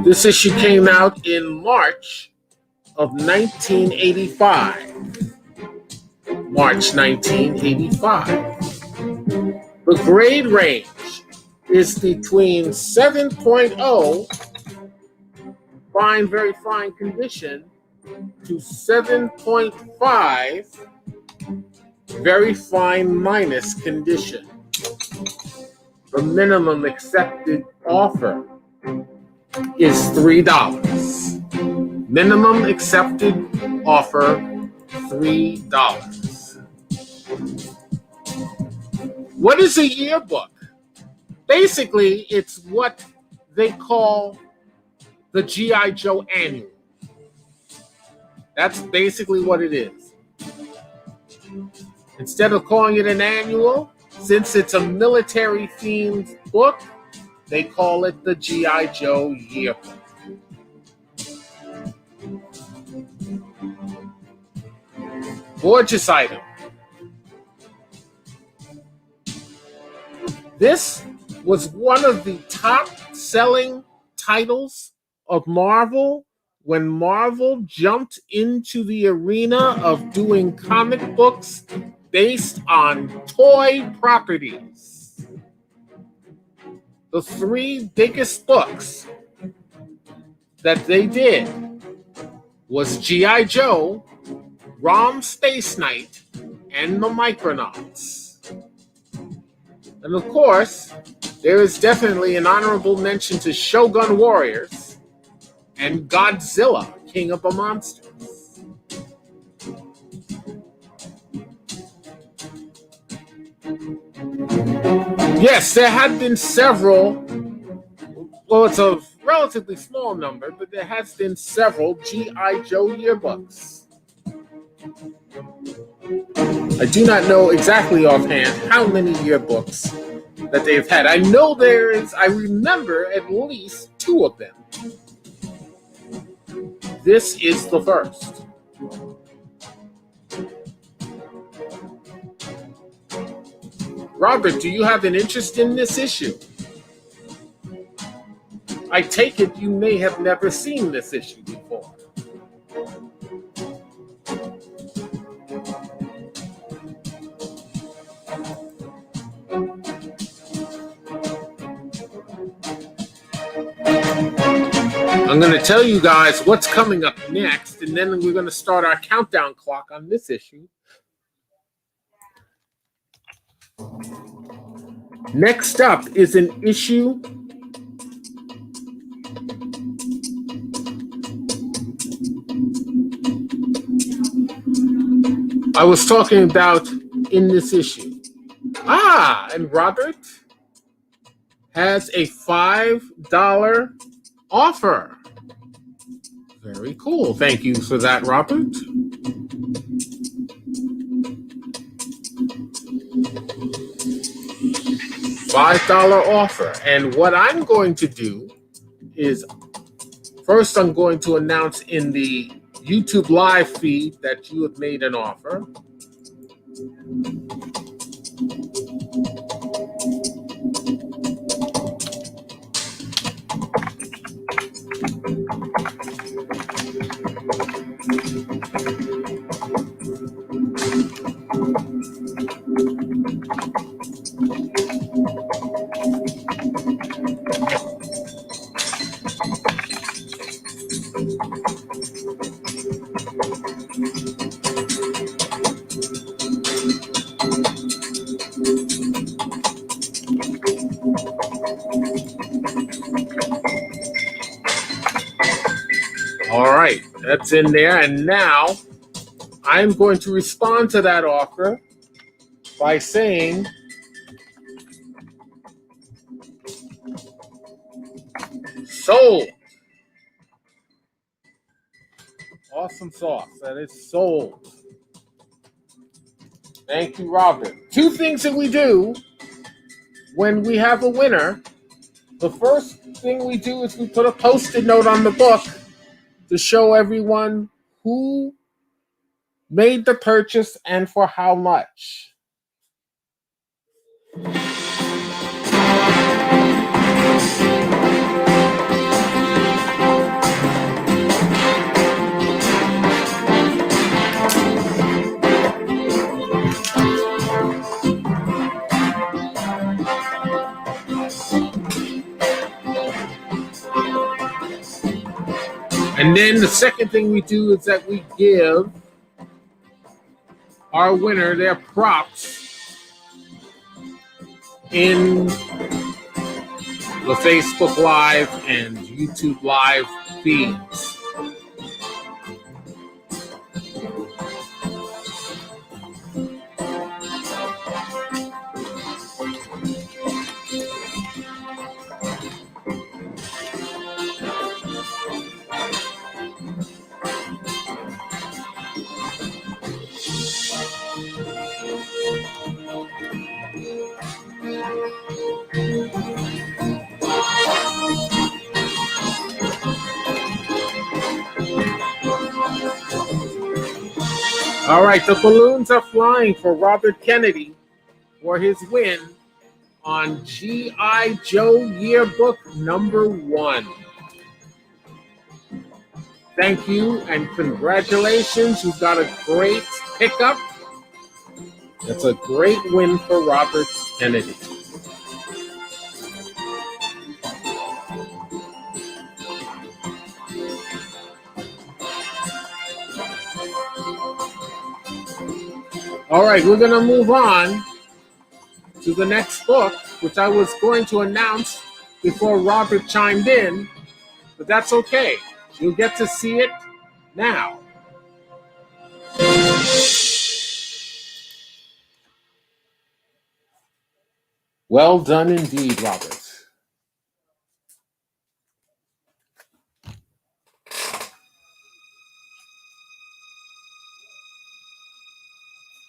This issue came out in March of 1985. March 1985. The grade range is between 7.0, fine, very fine condition, to 7.5, very fine minus condition. The minimum accepted offer is $3. Minimum accepted offer, $3. What is a yearbook? Basically, it's what they call the G.I. Joe Annual. That's basically what it is. Instead of calling it an annual, since it's a military-themed book, they call it the G.I. Joe Yearbook. Gorgeous item. This was one of the top-selling titles of Marvel when Marvel jumped into the arena of doing comic books based on toy properties. The 3 biggest books that they did was G.I. Joe, Rom Space Knight, and the Micronauts. And of course, there is definitely an honorable mention to Shogun Warriors and Godzilla, King of the Monsters. Yes, there had been several, well, it's a relatively small number, but there has been several G.I. Joe yearbooks. I do not know exactly offhand how many yearbooks that they've had. I know I remember at least 2 of them. This is the first. Robert, do you have an interest in this issue? I take it you may have never seen this issue before. I'm going to tell you guys what's coming up next, and then we're going to start our countdown clock on this issue. Next up is an issue I was talking about in this issue. And Robert has a $5 offer. Very cool. Thank you for that, Robert. $5 offer. And what I'm going to do is, first I'm going to announce in the YouTube live feed that you have made an offer. All right, that's in there. And now I'm going to respond to that offer by saying, sold. Awesome sauce. That is sold. Thank you, Robert. Two things that we do when we have a winner. The first thing we do is we put a Post-it note on the book to show everyone who made the purchase and for how much. And then the second thing we do is that we give our winner their props in the Facebook Live and YouTube Live feeds. All right, the balloons are flying for Robert Kennedy for his win on G.I. Joe Yearbook #1. Thank you and congratulations. You've got a great pickup. That's a great win for Robert Kennedy. All right, we're going to move on to the next book, which I was going to announce before Robert chimed in, but that's okay. You'll get to see it now. Well done indeed, Robert.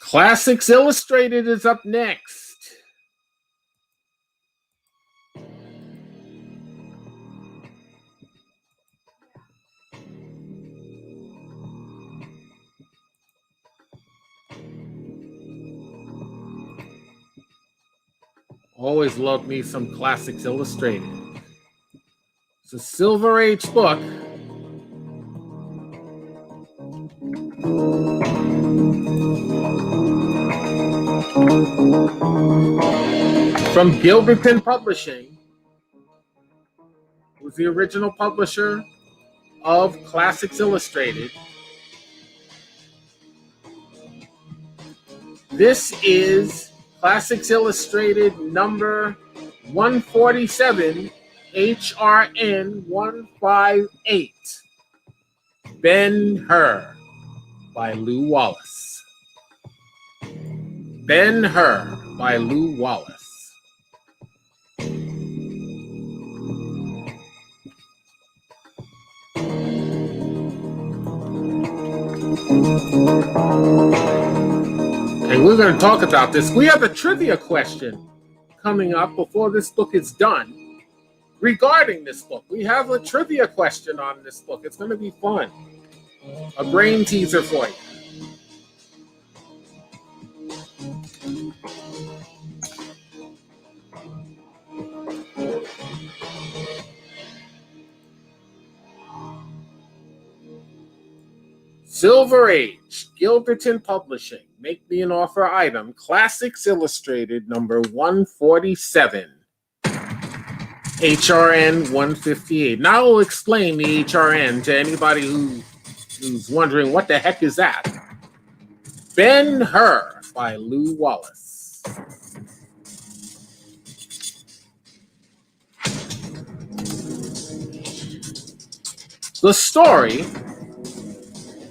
Classics Illustrated is up next. Always loved me some Classics Illustrated. It's a Silver Age book. From Gilderton Publishing, who was the original publisher of Classics Illustrated. This is Classics Illustrated number 147, HRN 158, Ben-Hur by Lew Wallace. Ben-Hur by Lew Wallace. And we're going to talk about this. We have a trivia question coming up before this book is done regarding this book. We have a trivia question on this book. It's going to be fun. A brain teaser for you. Silver Age, Gilderton Publishing. Make me an offer item. Classics Illustrated number 147. HRN 158. Now I'll explain the HRN to anybody who's wondering what the heck is that. Ben-Hur by Lew Wallace. The story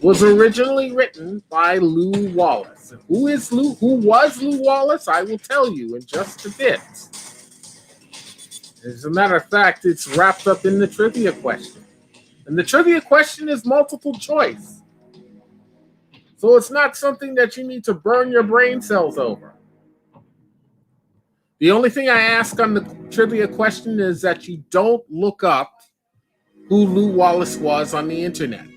was originally written by Lew Wallace. Who was Lew Wallace? I will tell you in just a bit. As a matter of fact, it's wrapped up in the trivia question. And the trivia question is multiple choice. So it's not something that you need to burn your brain cells over. The only thing I ask on the trivia question is that you don't look up who Lew Wallace was on the internet.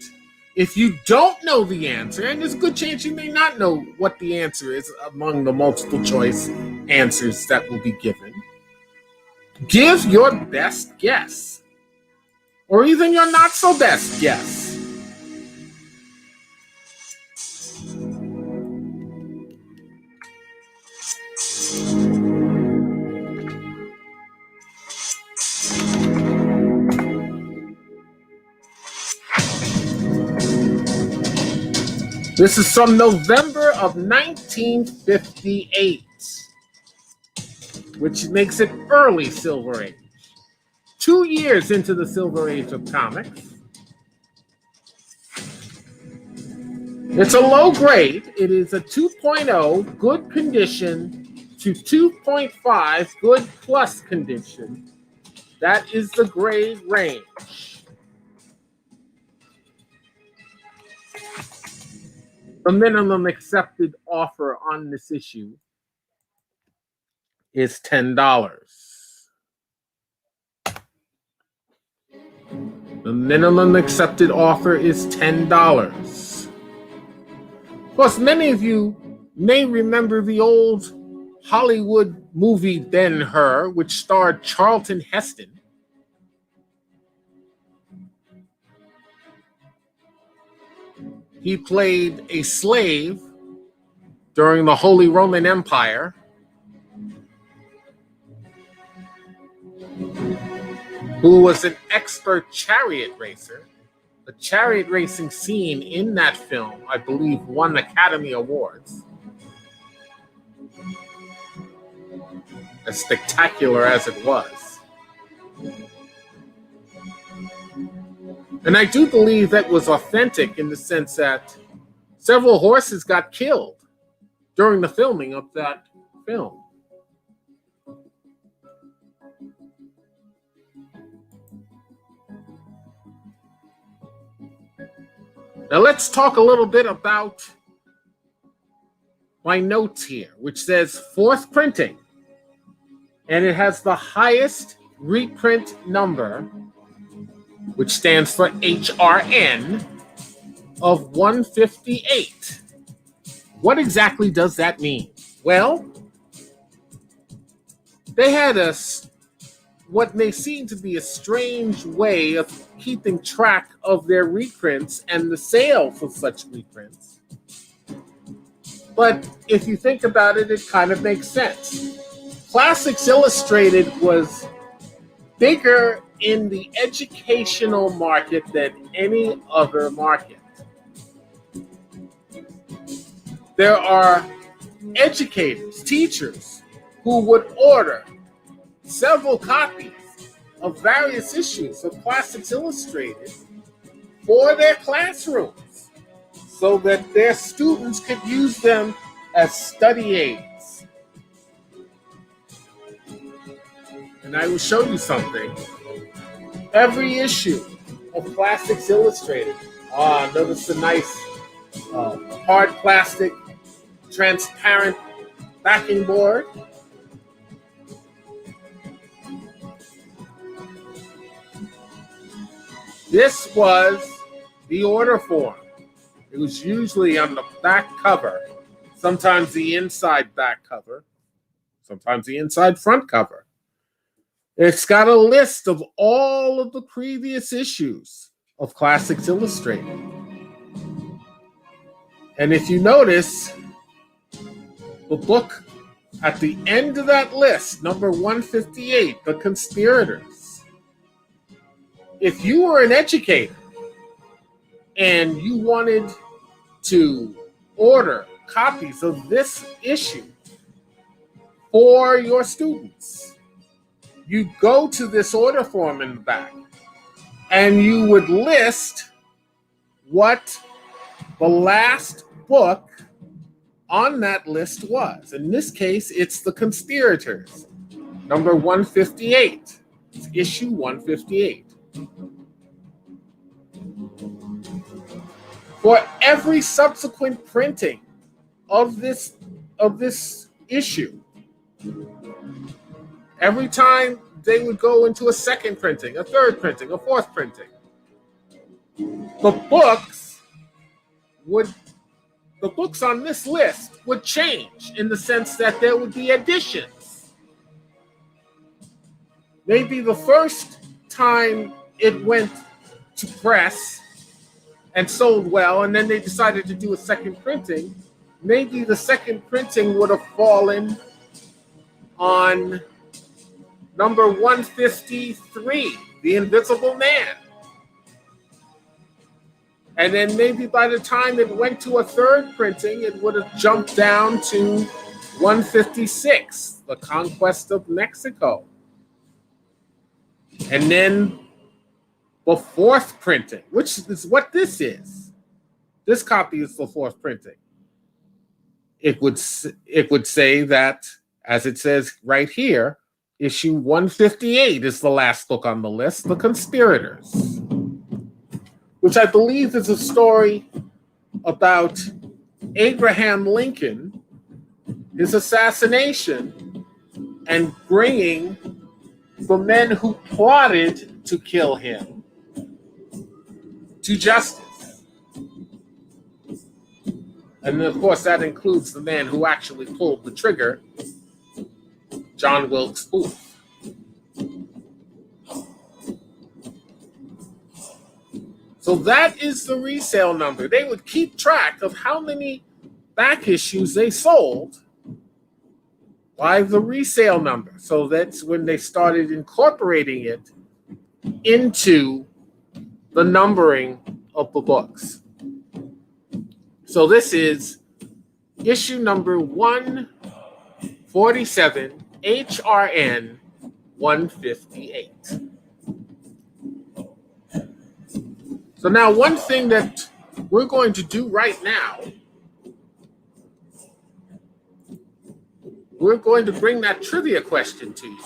If you don't know the answer, and there's a good chance you may not know what the answer is among the multiple choice answers that will be given, give your best guess, or even your not so best guess. This is from November of 1958, which makes it early Silver Age. 2 years into the Silver Age of comics. It's a low grade. It is a 2.0 good condition to 2.5 good plus condition. That is the grade range. The minimum accepted offer on this issue is $10. The minimum accepted offer is $10. Of course, many of you may remember the old Hollywood movie Ben-Hur, which starred Charlton Heston. He played a slave during the Holy Roman Empire. Who was an expert chariot racer. The chariot racing scene in that film, I believe, won Academy Awards. As spectacular as it was. And I do believe that was authentic in the sense that several horses got killed during the filming of that film. Now let's talk a little bit about my notes here, which says fourth printing. And it has the highest reprint number, which stands for HRN, of 158. What exactly does that mean? Well, they had what may seem to be a strange way of keeping track of their reprints and the sales of such reprints. But if you think about it, it kind of makes sense. Classics Illustrated was bigger in the educational market than any other market. There are educators, teachers, who would order several copies of various issues of Classics Illustrated for their classrooms so that their students could use them as study aids. And I will show you something. Every issue of Classics Illustrated, notice the nice hard plastic transparent backing board. This was the order form. It was usually on the back cover, sometimes the inside back cover, sometimes the inside front cover. It's got a list of all of the previous issues of Classics Illustrated. And if you notice, the book at the end of that list, number 158, The Conspirators. If you were an educator and you wanted to order copies of this issue for your students, you go to this order form in the back and you would list what the last book on that list was. In this case, it's The Conspirators, number 158. It's issue 158. For every subsequent printing of this issue, every time they would go into a second printing, a third printing, a fourth printing, the books on this list would change in the sense that there would be additions. Maybe the first time it went to press and sold well, and then they decided to do a second printing, maybe the second printing would have fallen on number 153, The Invisible Man. And then maybe by the time it went to a third printing, it would have jumped down to 156, The Conquest of Mexico. And then the fourth printing, which is what this is. This copy is the fourth printing. It would say that, as it says right here, issue 158 is the last book on the list, The Conspirators, which I believe is a story about Abraham Lincoln, his assassination, and bringing the men who plotted to kill him to justice. And of course, that includes the man who actually pulled the trigger, John Wilkes Booth. So that is the resale number. They would keep track of how many back issues they sold by the resale number. So that's when they started incorporating it into the numbering of the books. So this is issue number 147, HRN 158. So now one thing that we're going to do right now, we're going to bring that trivia question to you.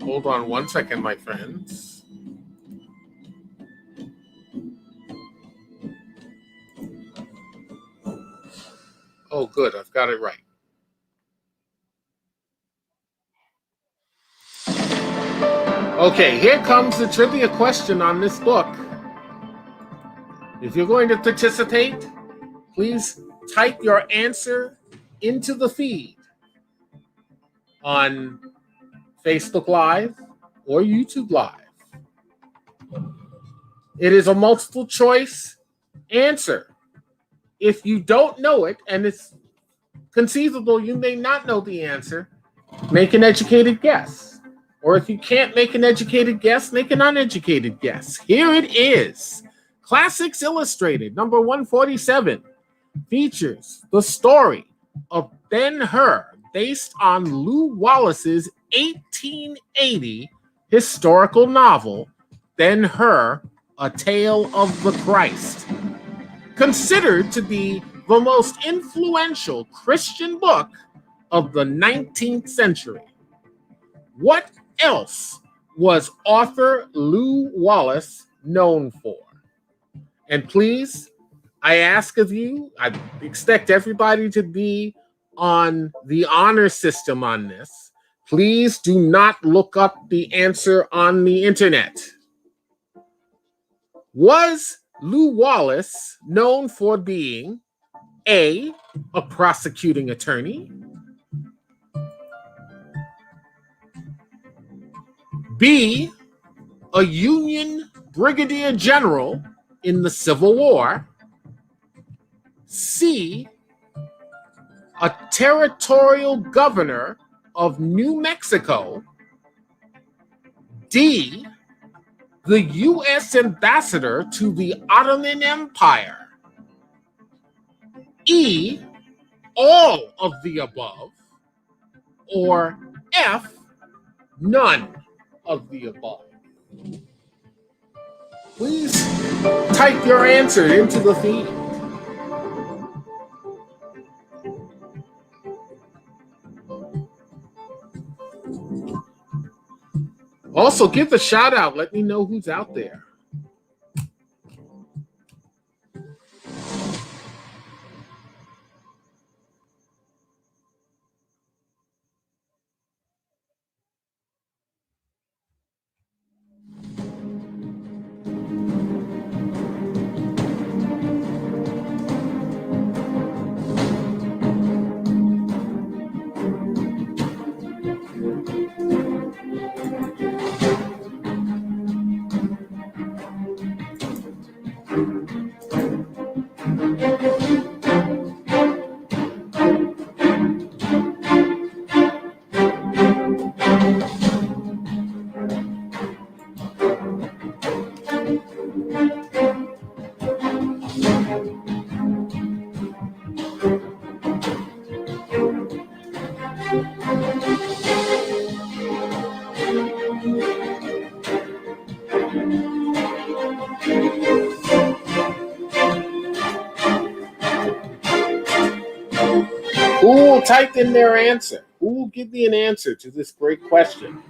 Hold on one second, my friends. Oh, good. I've got it right. Okay, here comes the trivia question on this book. If you're going to participate, please type your answer into the feed on Facebook Live or YouTube Live. It is a multiple choice answer. If you don't know it, and it's conceivable you may not know the answer, make an educated guess. Or if you can't make an educated guess, make an uneducated guess. Here it is. Classics Illustrated, number 147, features the story of Ben-Hur, based on Lew Wallace's 1880 historical novel, Ben-Hur, A Tale of the Christ. Considered to be the most influential Christian book of the 19th century. What else was author Lew Wallace known for? And please, I ask of you, I expect everybody to be on the honor system on this. Please do not look up the answer on the internet. Was Lew Wallace known for being A, a prosecuting attorney, B, a Union brigadier general in the Civil War, C, a territorial governor of New Mexico, D, the U.S. ambassador to the Ottoman Empire, E, all of the above, or F, none of the above. Please type your answer into the feed. Also, give a shout out. Let me know who's out there. Who will type in their answer? Who will give me an answer to this great question?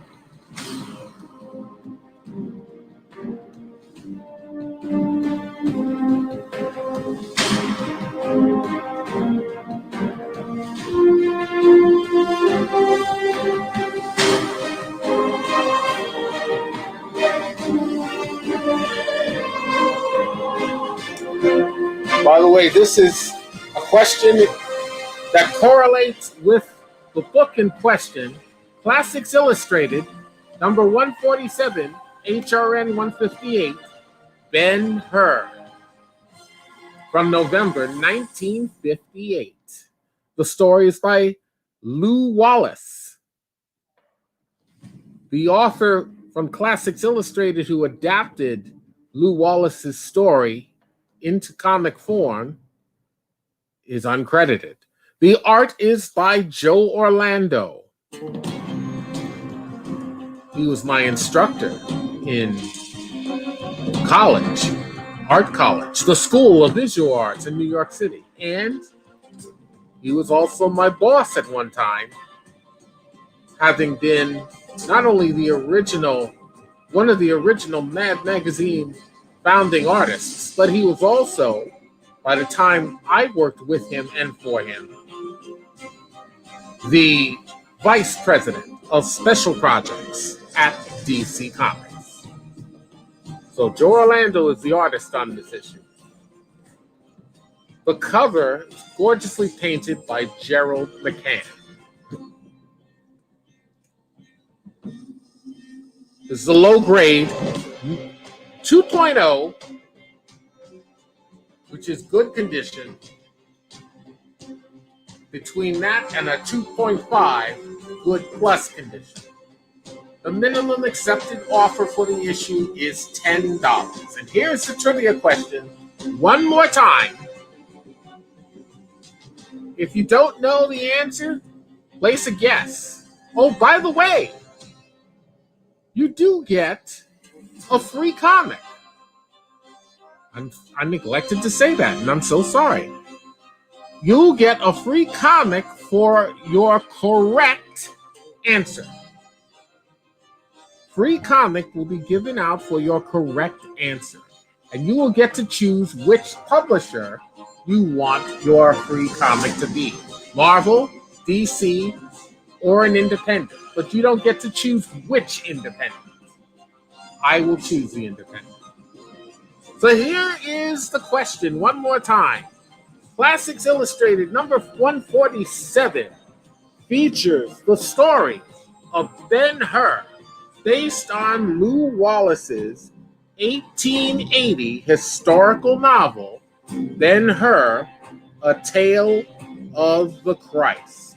By the way, this is a question that correlates with the book in question, Classics Illustrated, number 147, HRN 158, Ben-Hur, from November 1958. The story is by Lew Wallace. The author from Classics Illustrated who adapted Lew Wallace's story into comic form is uncredited. The art is by Joe Orlando. He was my instructor in college, art college, the School of Visual Arts in New York City. And he was also my boss at one time, having been not only one of the original Mad Magazine founding artists, but he was also, by the time I worked with him and for him, the vice president of special projects at DC Comics. So Joe Orlando is the artist on this issue. The cover is gorgeously painted by Gerald McCann. This is a low grade 2.0, which is good condition. Between that and a 2.5, good plus condition. The minimum accepted offer for the issue is $10. And here's the trivia question one more time. If you don't know the answer, place a guess. Oh, by the way, you do get a free comic. I neglected to say that, and I'm so sorry. You'll get a free comic for your correct answer. Free comic will be given out for your correct answer. And you will get to choose which publisher you want your free comic to be. Marvel, DC, or an independent. But you don't get to choose which independent. I will choose the independent. So here is the question one more time. Classics Illustrated number 147 features the story of Ben-Hur, based on Lew Wallace's 1880 historical novel, Ben-Hur, A Tale of the Christ.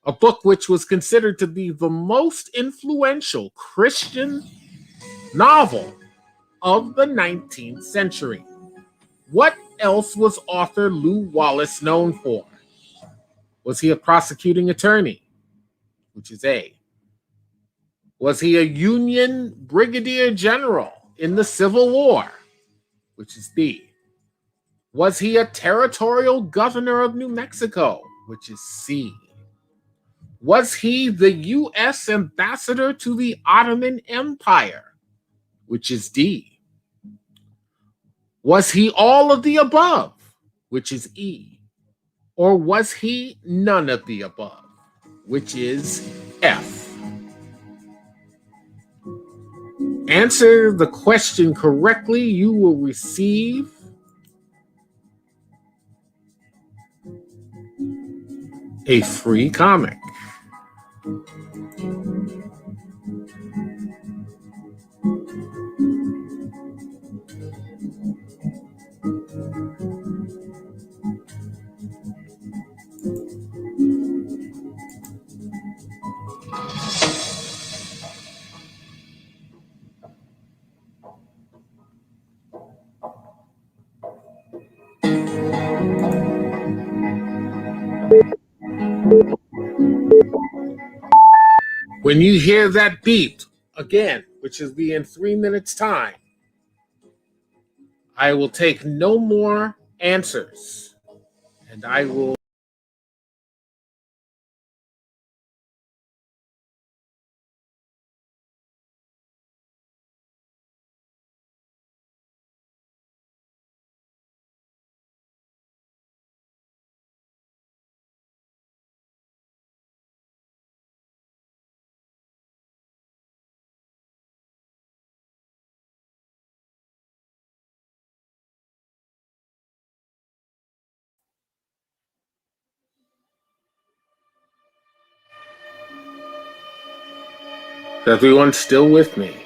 A book which was considered to be the most influential Christian novel of the 19th century. What else was author Lew Wallace known for? Was he a prosecuting attorney? Which is A. Was he a Union brigadier general in the Civil War? Which is B. Was he a territorial governor of New Mexico? Which is C. Was he the U.S. ambassador to the Ottoman Empire? Which is D. Was he all of the above? Which is E. Or was he none of the above? Which is F. Answer the question correctly, you will receive a free comic. When you hear that beep again, which will be in 3 minutes' time, I will take no more answers, and I will Is everyone still with me?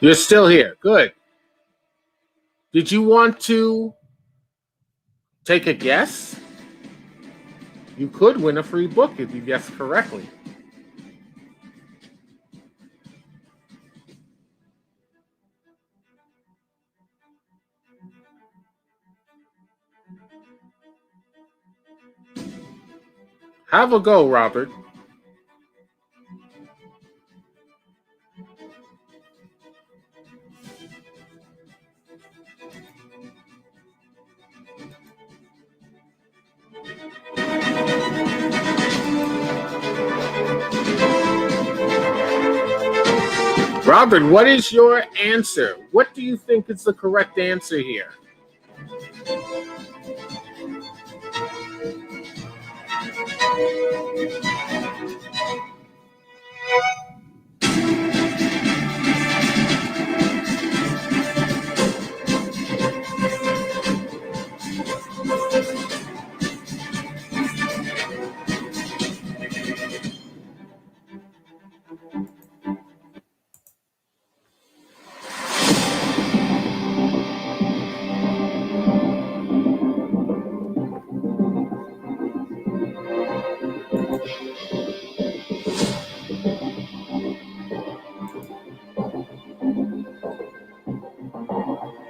You're still here. Good. Did you want to take a guess? You could win a free book if you guessed correctly. Have a go, Robert. Robert, what is your answer? What do you think is the correct answer here?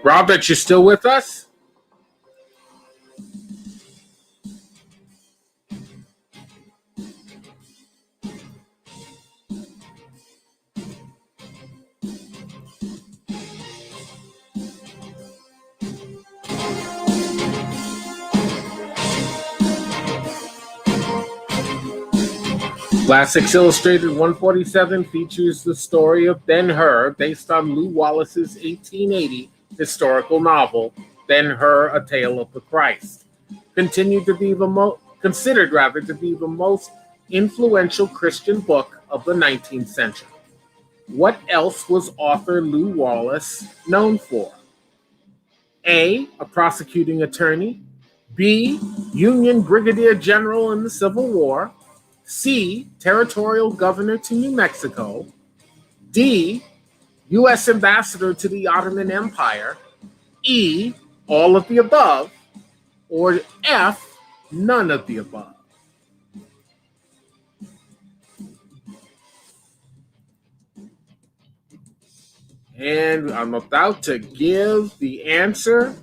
Robert, you still with us? Classics Illustrated 147 features the story of Ben-Hur based on Lew Wallace's 1880 historical novel, Ben-Hur, A Tale of the Christ. Considered to be the most influential Christian book of the 19th century. What else was author Lew Wallace known for? A prosecuting attorney. B, Union Brigadier General in the Civil War. C, territorial governor to New Mexico. D, U.S. ambassador to the Ottoman Empire. E, all of the above. Or F, none of the above. And I'm about to give the answer.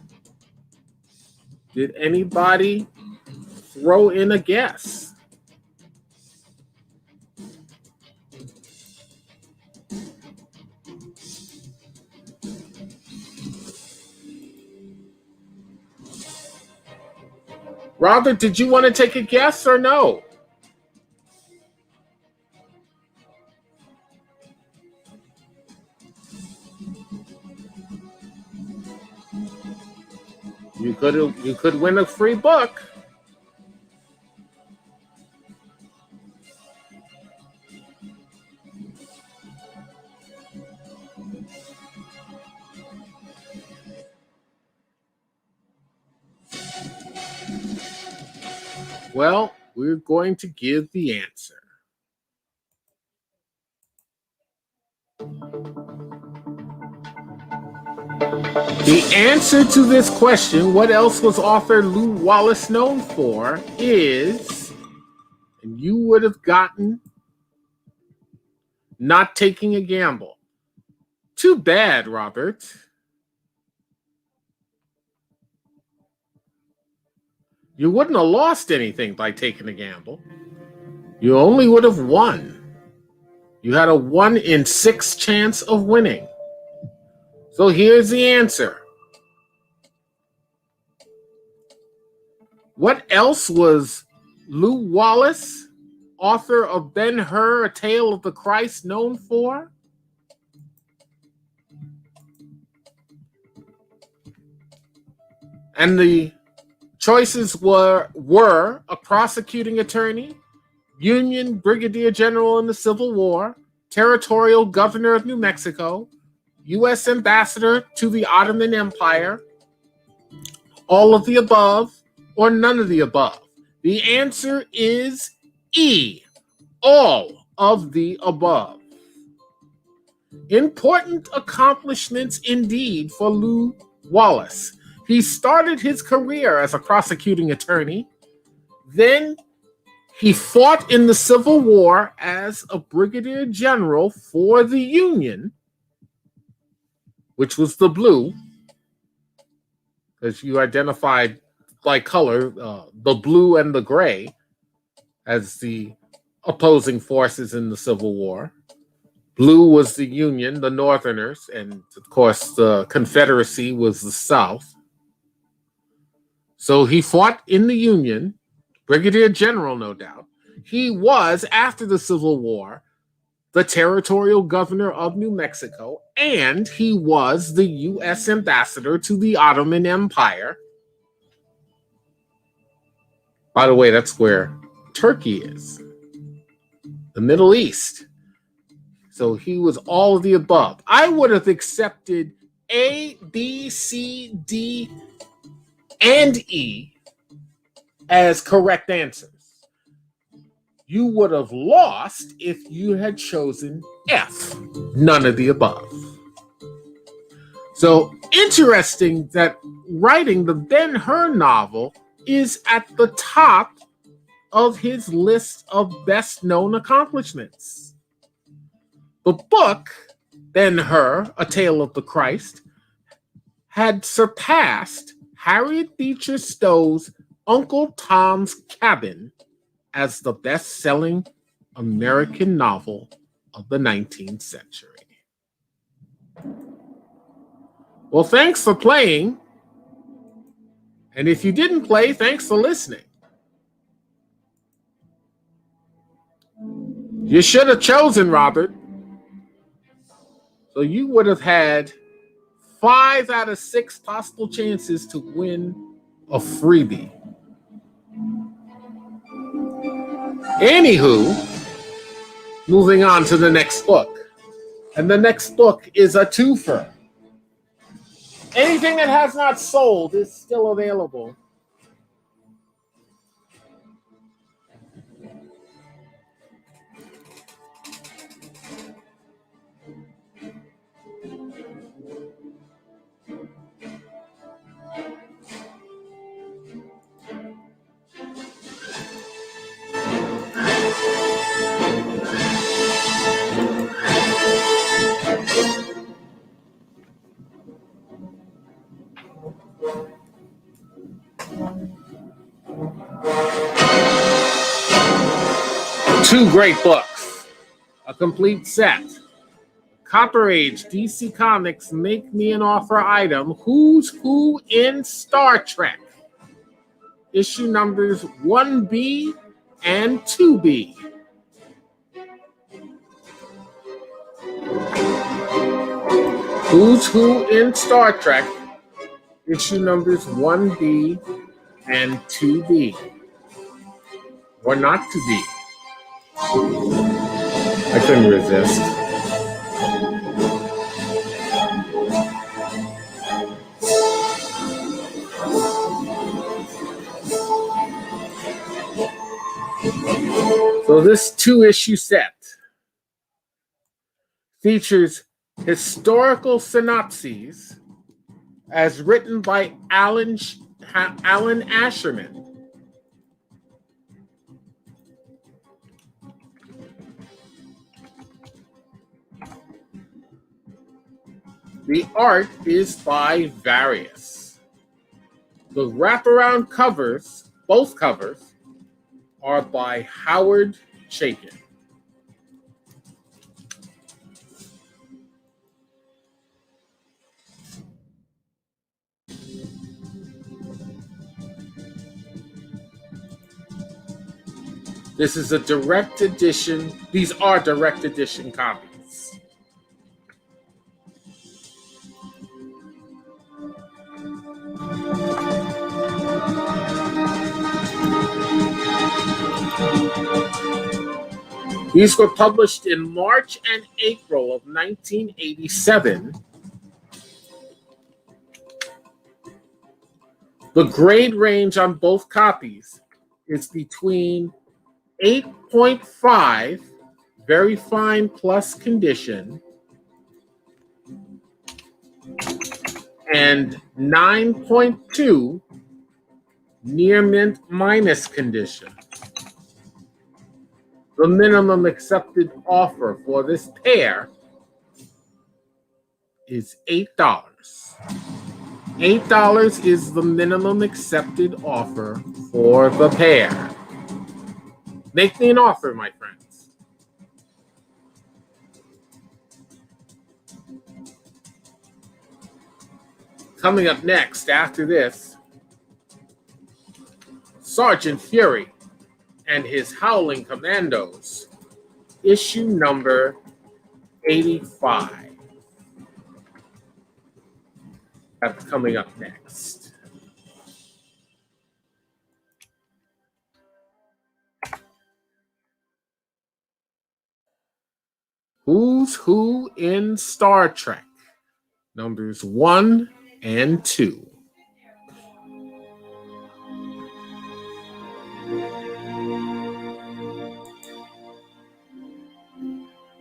Did anybody throw in a guess? Robert, did you want to take a guess or no? You could win a free book. Well, we're going to give the answer. The answer to this question, what else was author Lew Wallace known for, is, and you would have gotten Not Taking a Gamble. Too bad, Robert. You wouldn't have lost anything by taking a gamble. You only would have won. You had a 1 in 6 chance of winning. So here's the answer. What else was Lew Wallace, author of Ben-Hur, A Tale of the Christ, known for? And the choices were a prosecuting attorney, Union brigadier general in the Civil War, territorial governor of New Mexico, U.S. ambassador to the Ottoman Empire, all of the above, or none of the above. The answer is E, all of the above. Important accomplishments indeed for Lew Wallace. He started his career as a prosecuting attorney. Then he fought in the Civil War as a brigadier general for the Union, which was the blue, as you identified by color, the blue and the gray as the opposing forces in the Civil War. Blue was the Union, the Northerners, and of course the Confederacy was the South. So he fought in the Union, brigadier general, no doubt. He was, after the Civil War, the territorial governor of New Mexico, and he was the U.S. ambassador to the Ottoman Empire. By the way, that's where Turkey is, the Middle East. So he was all of the above. I would have accepted A, B, C, D, and E as correct answers. You would have lost if you had chosen F, none of the above. So interesting that writing the Ben-Hur novel is at the top of his list of best-known accomplishments. The book, Ben-Hur, A Tale of the Christ, had surpassed Harriet Beecher Stowe's Uncle Tom's Cabin as the best-selling American novel of the 19th century. Well, thanks for playing. And if you didn't play, thanks for listening. You should have chosen, Robert. So you would have had 5 out of 6 possible chances to win a freebie. Anywho, moving on to the next book. And the next book is a twofer. Anything that has not sold is still available. Two great books, a complete set. Copper Age, DC Comics, Make Me an Offer item, Who's Who in Star Trek. Issue numbers 1B and 2B. Who's Who in Star Trek, issue numbers 1B and 2B. Or not to be. I couldn't resist. So this 2-issue set features historical synopses as written by Alan Asherman. The art is by Various. The wraparound covers, both covers, are by Howard Chaykin. This is a direct edition. These are direct edition copies. These were published in March and April of 1987. The grade range on both copies is between 8.5, very fine plus condition, and 9.2, near mint minus condition. The minimum accepted offer for this pair is $8. $8 is the minimum accepted offer for the pair. Make me an offer, my friends. Coming up next after this, Sergeant Fury and his Howling Commandos, issue number 85. That's coming up next. Who's Who in Star Trek, numbers 1 and 2.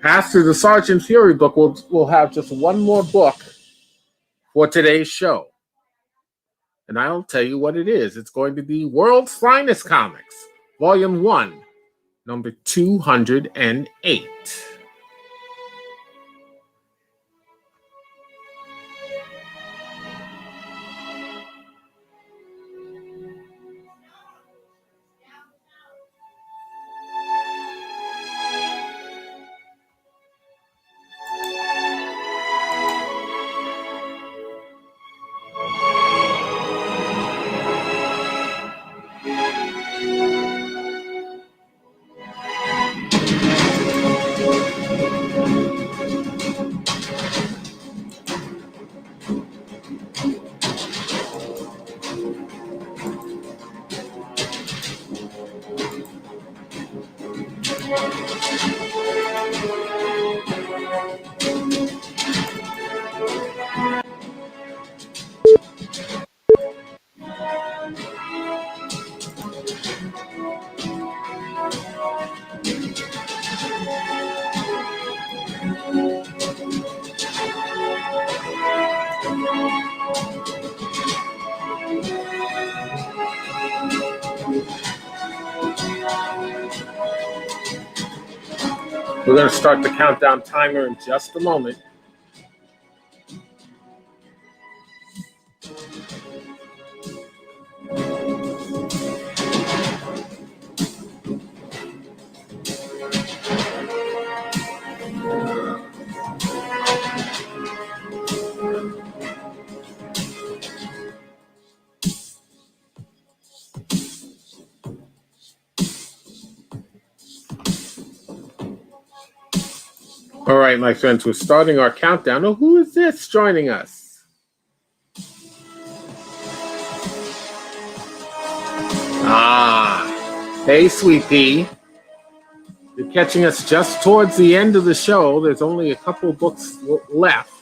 After the Sergeant Fury book, we'll have just one more book for today's show. And I'll tell you what it is. It's going to be World's Finest Comics, Volume 1, number 208. We're going to start the countdown timer in just a moment. All right, my friends, we're starting our countdown. Oh, who is this joining us? Hey, Sweet Pea. You're catching us just towards the end of the show. There's only a couple books left.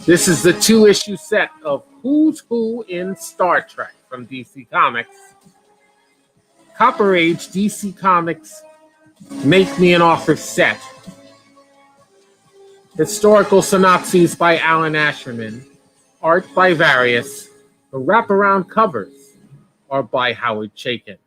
This is the 2-issue set of Who's Who in Star Trek from DC Comics. Copper Age DC Comics Make Me an Offer set. Historical synopses by Alan Asherman. Art by Various. The wraparound covers are by Howard Chaykin.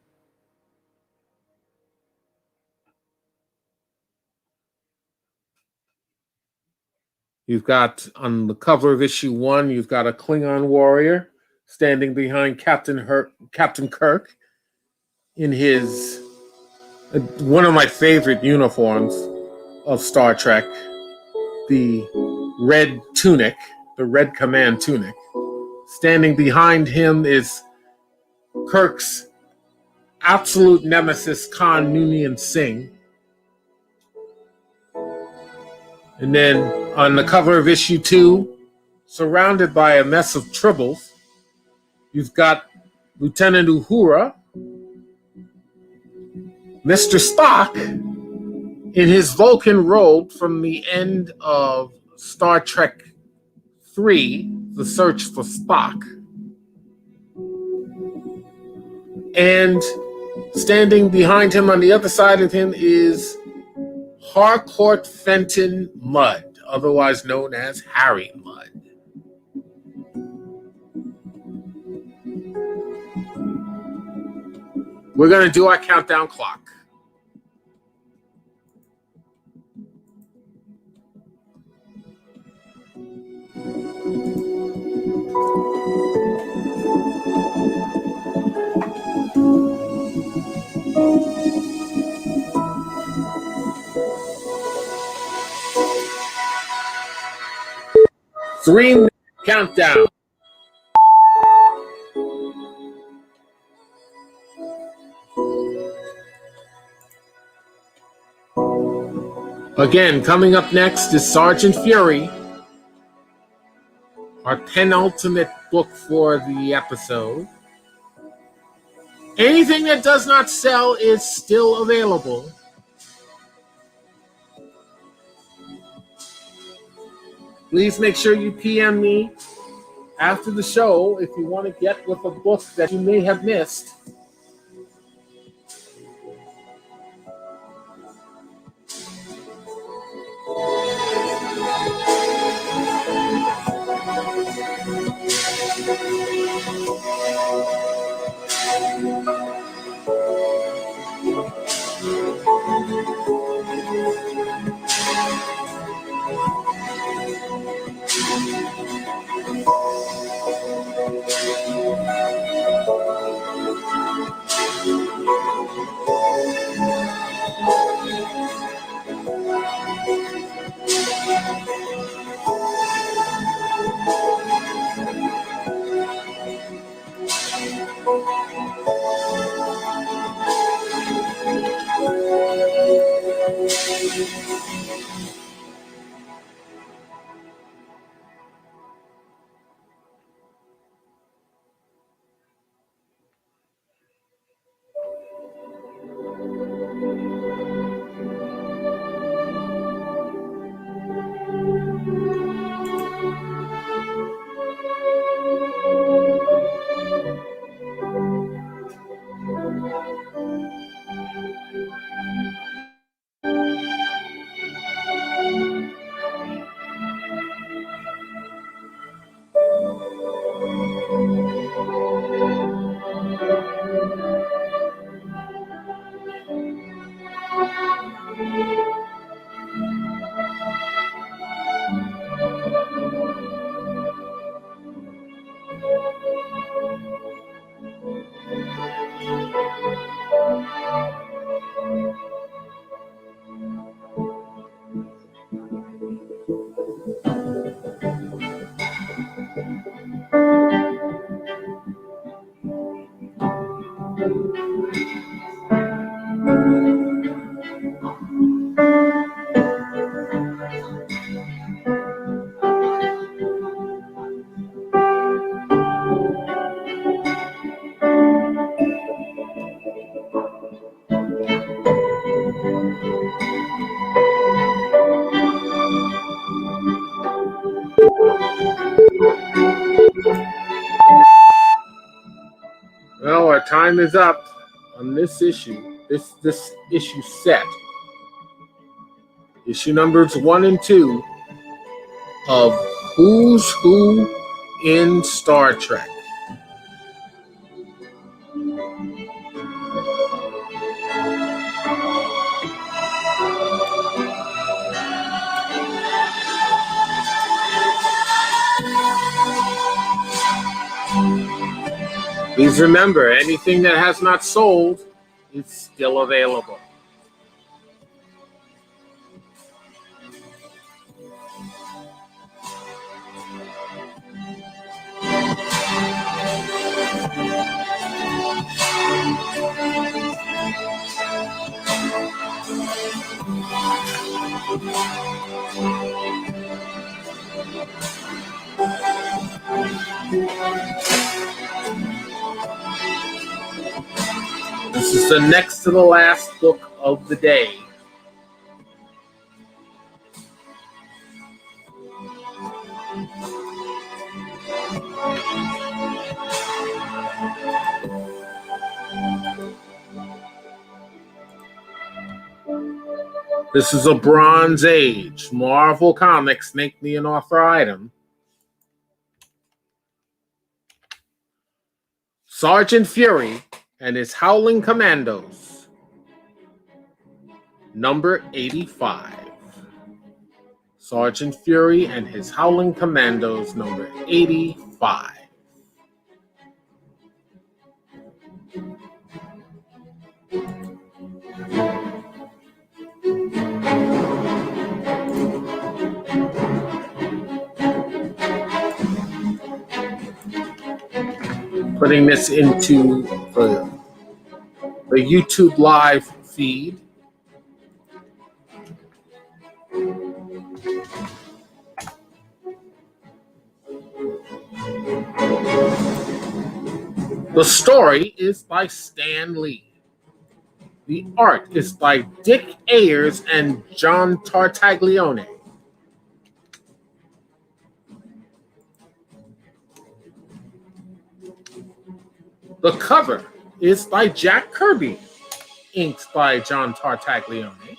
You've got on the cover of issue 1, you've got a Klingon warrior standing behind Captain Kirk in his one of my favorite uniforms of Star Trek, the red tunic, the red command tunic. Standing behind him is Kirk's absolute nemesis, Khan Noonien Singh. And then on the cover of issue 2, surrounded by a mess of tribbles, you've got Lieutenant Uhura, Mr. Spock, in his Vulcan robe from the end of Star Trek 3, The Search for Spock. And standing behind him on the other side of him is Harcourt Fenton Mudd, otherwise known as Harry Mudd. We're going to do our countdown clock. Three-minute countdown. Again, coming up next is Sergeant Fury, our penultimate book for the episode. Anything that does not sell is still available. Please make sure you PM me after the show if you want to get with a book that you may have missed. Well, our time is up on this issue, this issue set. Issue numbers 1 and 2 of Who's Who in Star Trek. Please remember, anything that has not sold is still available. This is the next to the last book of the day. This is a Bronze Age Marvel Comics Make Me an Author item. Sergeant Fury and his Howling Commandos. Number 85. Sergeant Fury and his Howling Commandos, number 85. Putting this into the YouTube live feed. The story is by Stan Lee. The art is by Dick Ayers and John Tartaglione. The cover is by Jack Kirby, inked by John Tartaglione.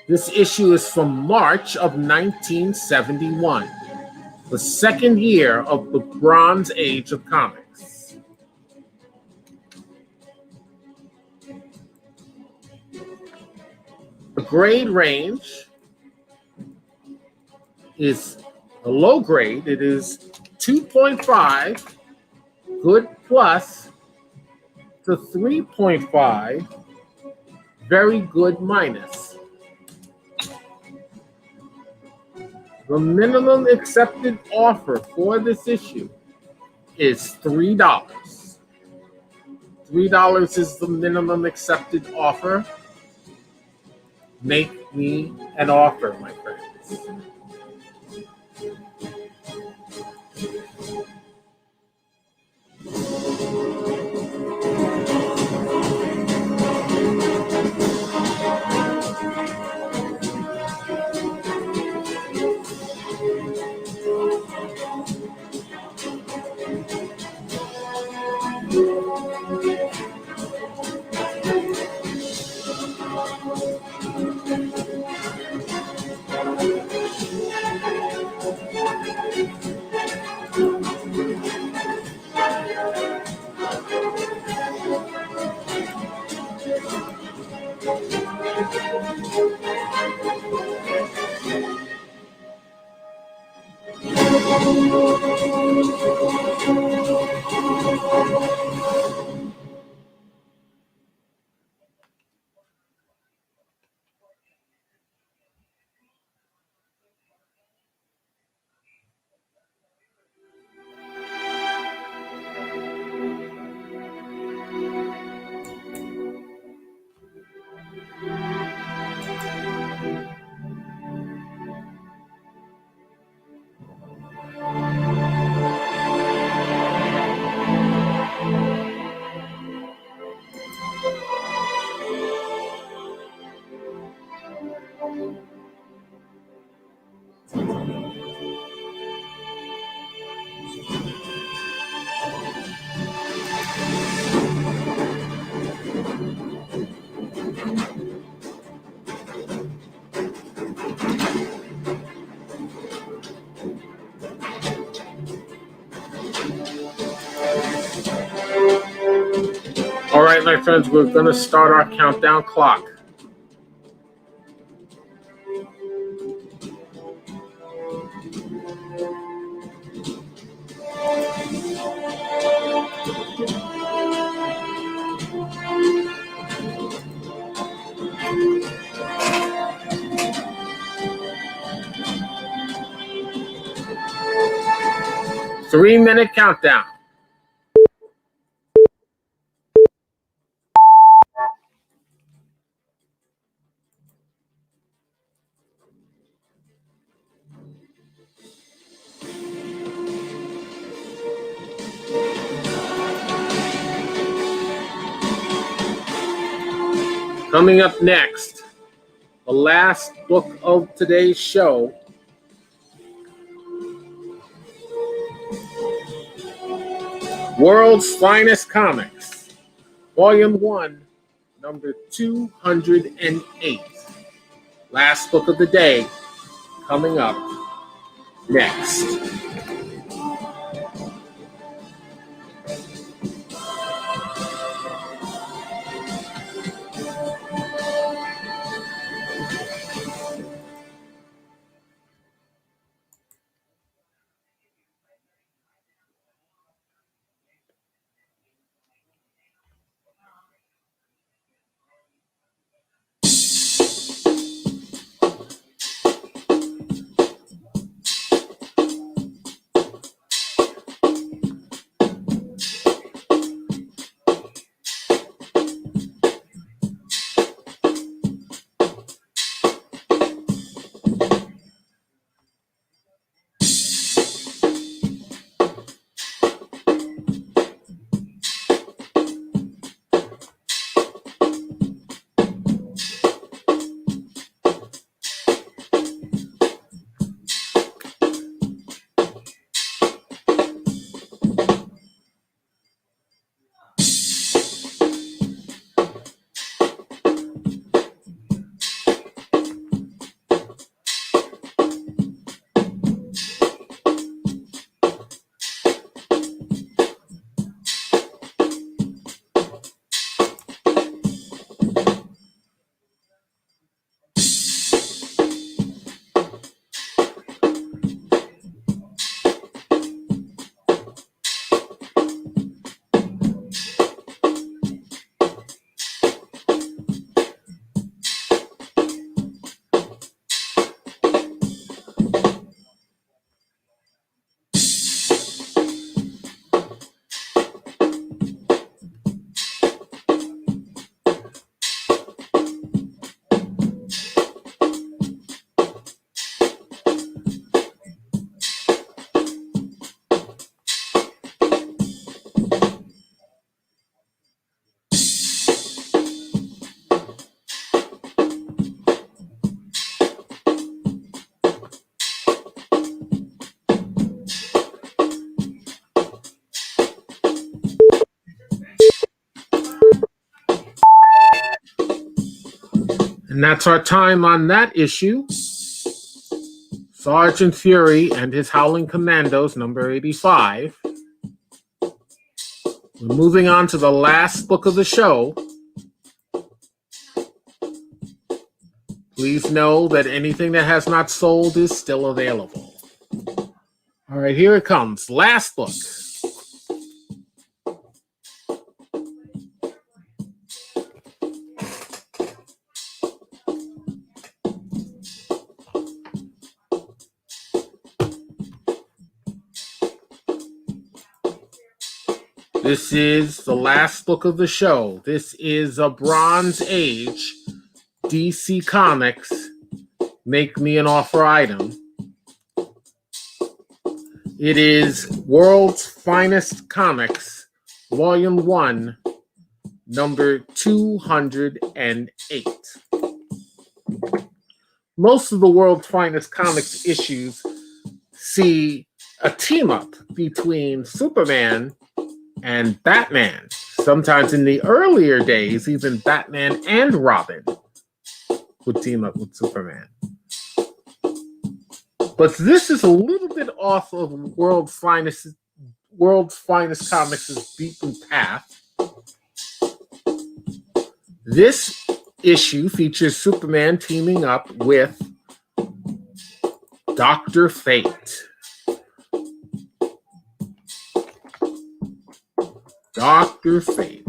This issue is from March of 1971, the second year of the Bronze Age of comics. The grade range is a low grade. It is 2.5 good plus to 3.5 very good minus. The minimum accepted offer for this issue is $3. $3 is the minimum accepted offer. Make me an offer, my friends. All right, my friends, we're going to start our countdown clock. 3-minute countdown. Coming up next, the last book of today's show, World's Finest Comics, Volume 1, number 208. Last book of the day, coming up next. And that's our time on that issue. Sergeant Fury and his Howling Commandos, number 85. We're moving on to the last book of the show. Please know that anything that has not sold is still available. All right, here it comes. Last book. This is the last book of the show. This is a Bronze Age DC Comics Make Me an Offer item. It is World's Finest Comics, Volume 1, number 208. Most of the World's Finest Comics issues see a team-up between Superman and Batman. Sometimes in the earlier days, even Batman and Robin would team up with Superman. But this is a little bit off of World's Finest Comics' beaten path. This issue features Superman teaming up with Dr. Fate. Dr. Fate.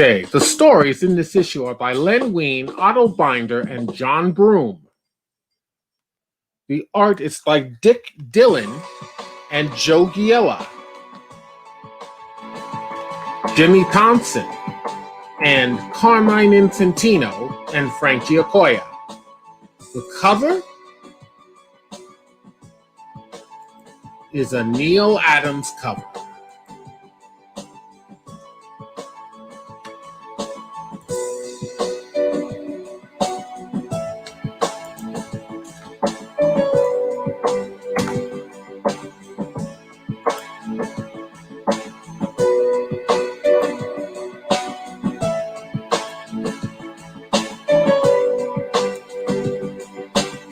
Okay, the stories in this issue are by Len Wein, Otto Binder, and John Broom. The art is by Dick Dillon and Joe Giella. Jimmy Thompson and Carmine Infantino and Frank Giacoia. The cover is a Neil Adams cover.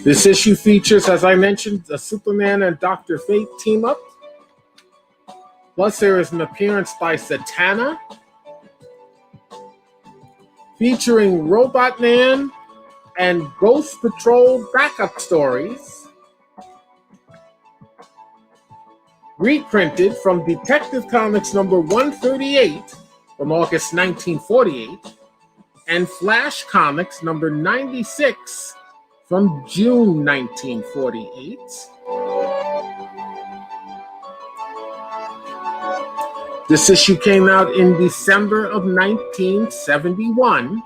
This issue features, as I mentioned, a Superman and Dr. Fate team up. Plus, there is an appearance by Satana, featuring Robot Man and Ghost Patrol backup stories, reprinted from Detective Comics number 138 from August 1948, and Flash Comics number 96 from June 1948. This issue came out in December of 1971.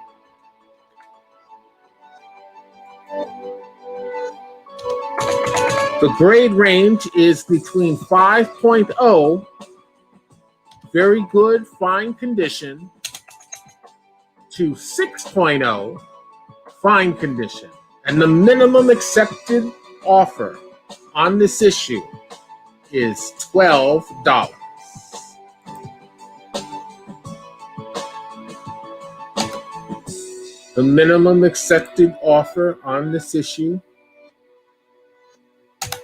The grade range is between 5.0, very good, fine condition, to 6.0, fine condition. And the minimum accepted offer on this issue is $12. The minimum accepted offer on this issue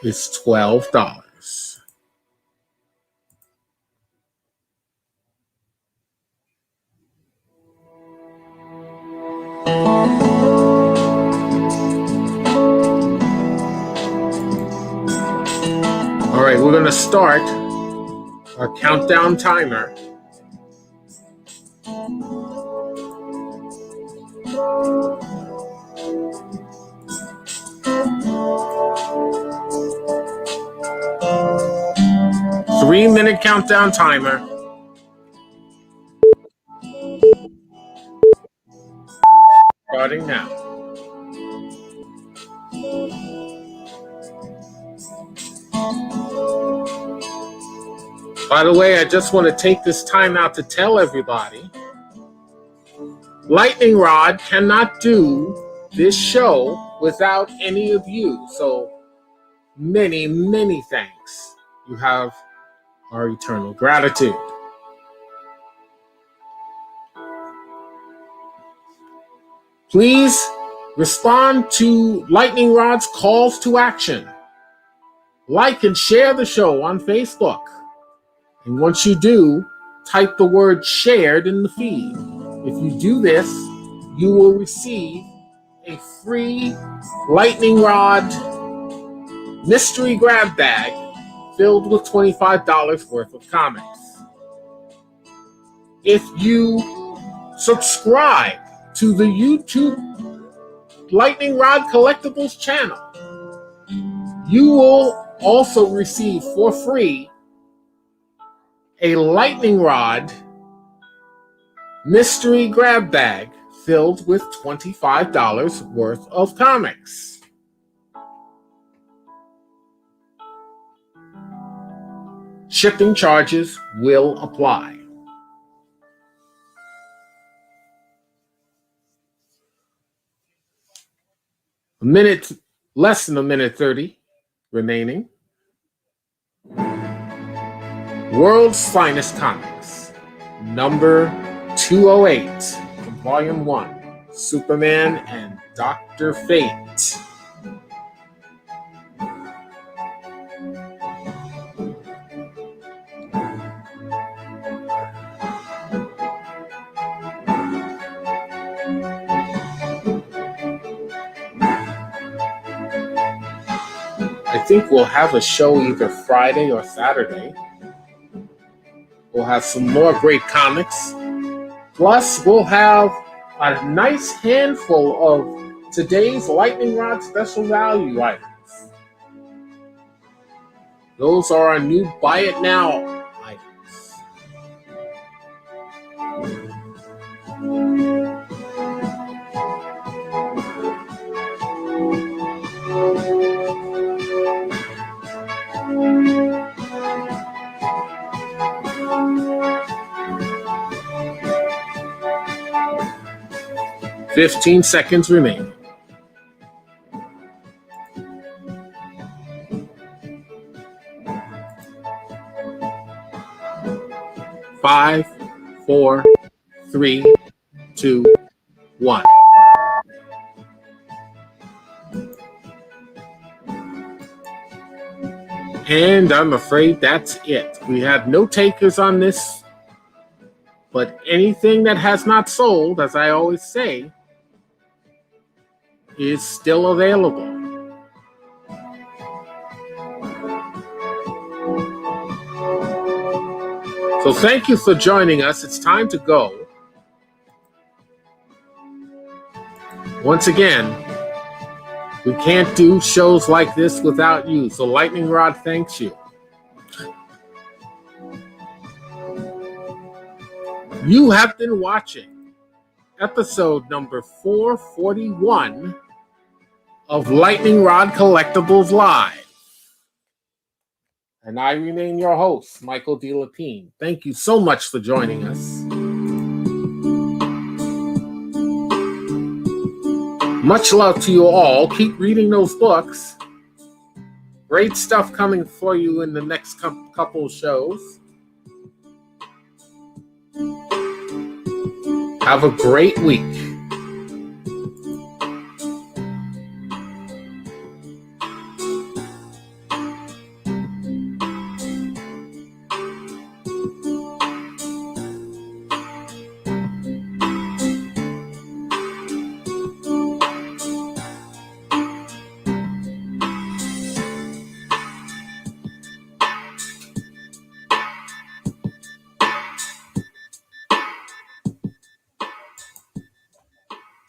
is $12. All right, we're going to start our countdown timer. Three-minute countdown timer. Starting now. By the way, I just want to take this time out to tell everybody, Lightning Rod cannot do this show without any of you. So many, many thanks. You have our eternal gratitude. Please respond to Lightning Rod's calls to action. Like and share the show on Facebook. And once you do, type the word shared in the feed. If you do this, you will receive a free Lightning Rod mystery grab bag filled with $25 worth of comics. If you subscribe to the YouTube Lightning Rod Collectibles channel, you will also receive for free a Lightning Rod mystery grab bag filled with $25 worth of comics. Shipping charges will apply. Less than a minute 30 remaining. World's Finest Comics, number 208 from Volume 1, Superman and Dr. Fate. I think we'll have a show either Friday or Saturday. We'll have some more great comics Plus, we'll have a nice handful of today's Lightning Rod special value items. Those are our new Buy It Now items. "15 seconds remain." Five, 4, 3, 2, 1. And I'm afraid that's it. We have no takers on this, but anything that has not sold, as I always say, is still available. So thank you for joining us. It's time to go. Once again, we can't do shows like this without you, so Lightning Rod thanks you. You have been watching episode number 441 of Lightning Rod Collectibles Live. And I remain your host, Michael D. Lepine. Thank you so much for joining us. Much love to you all. Keep reading those books. Great stuff coming for you in the next couple of shows. Have a great week.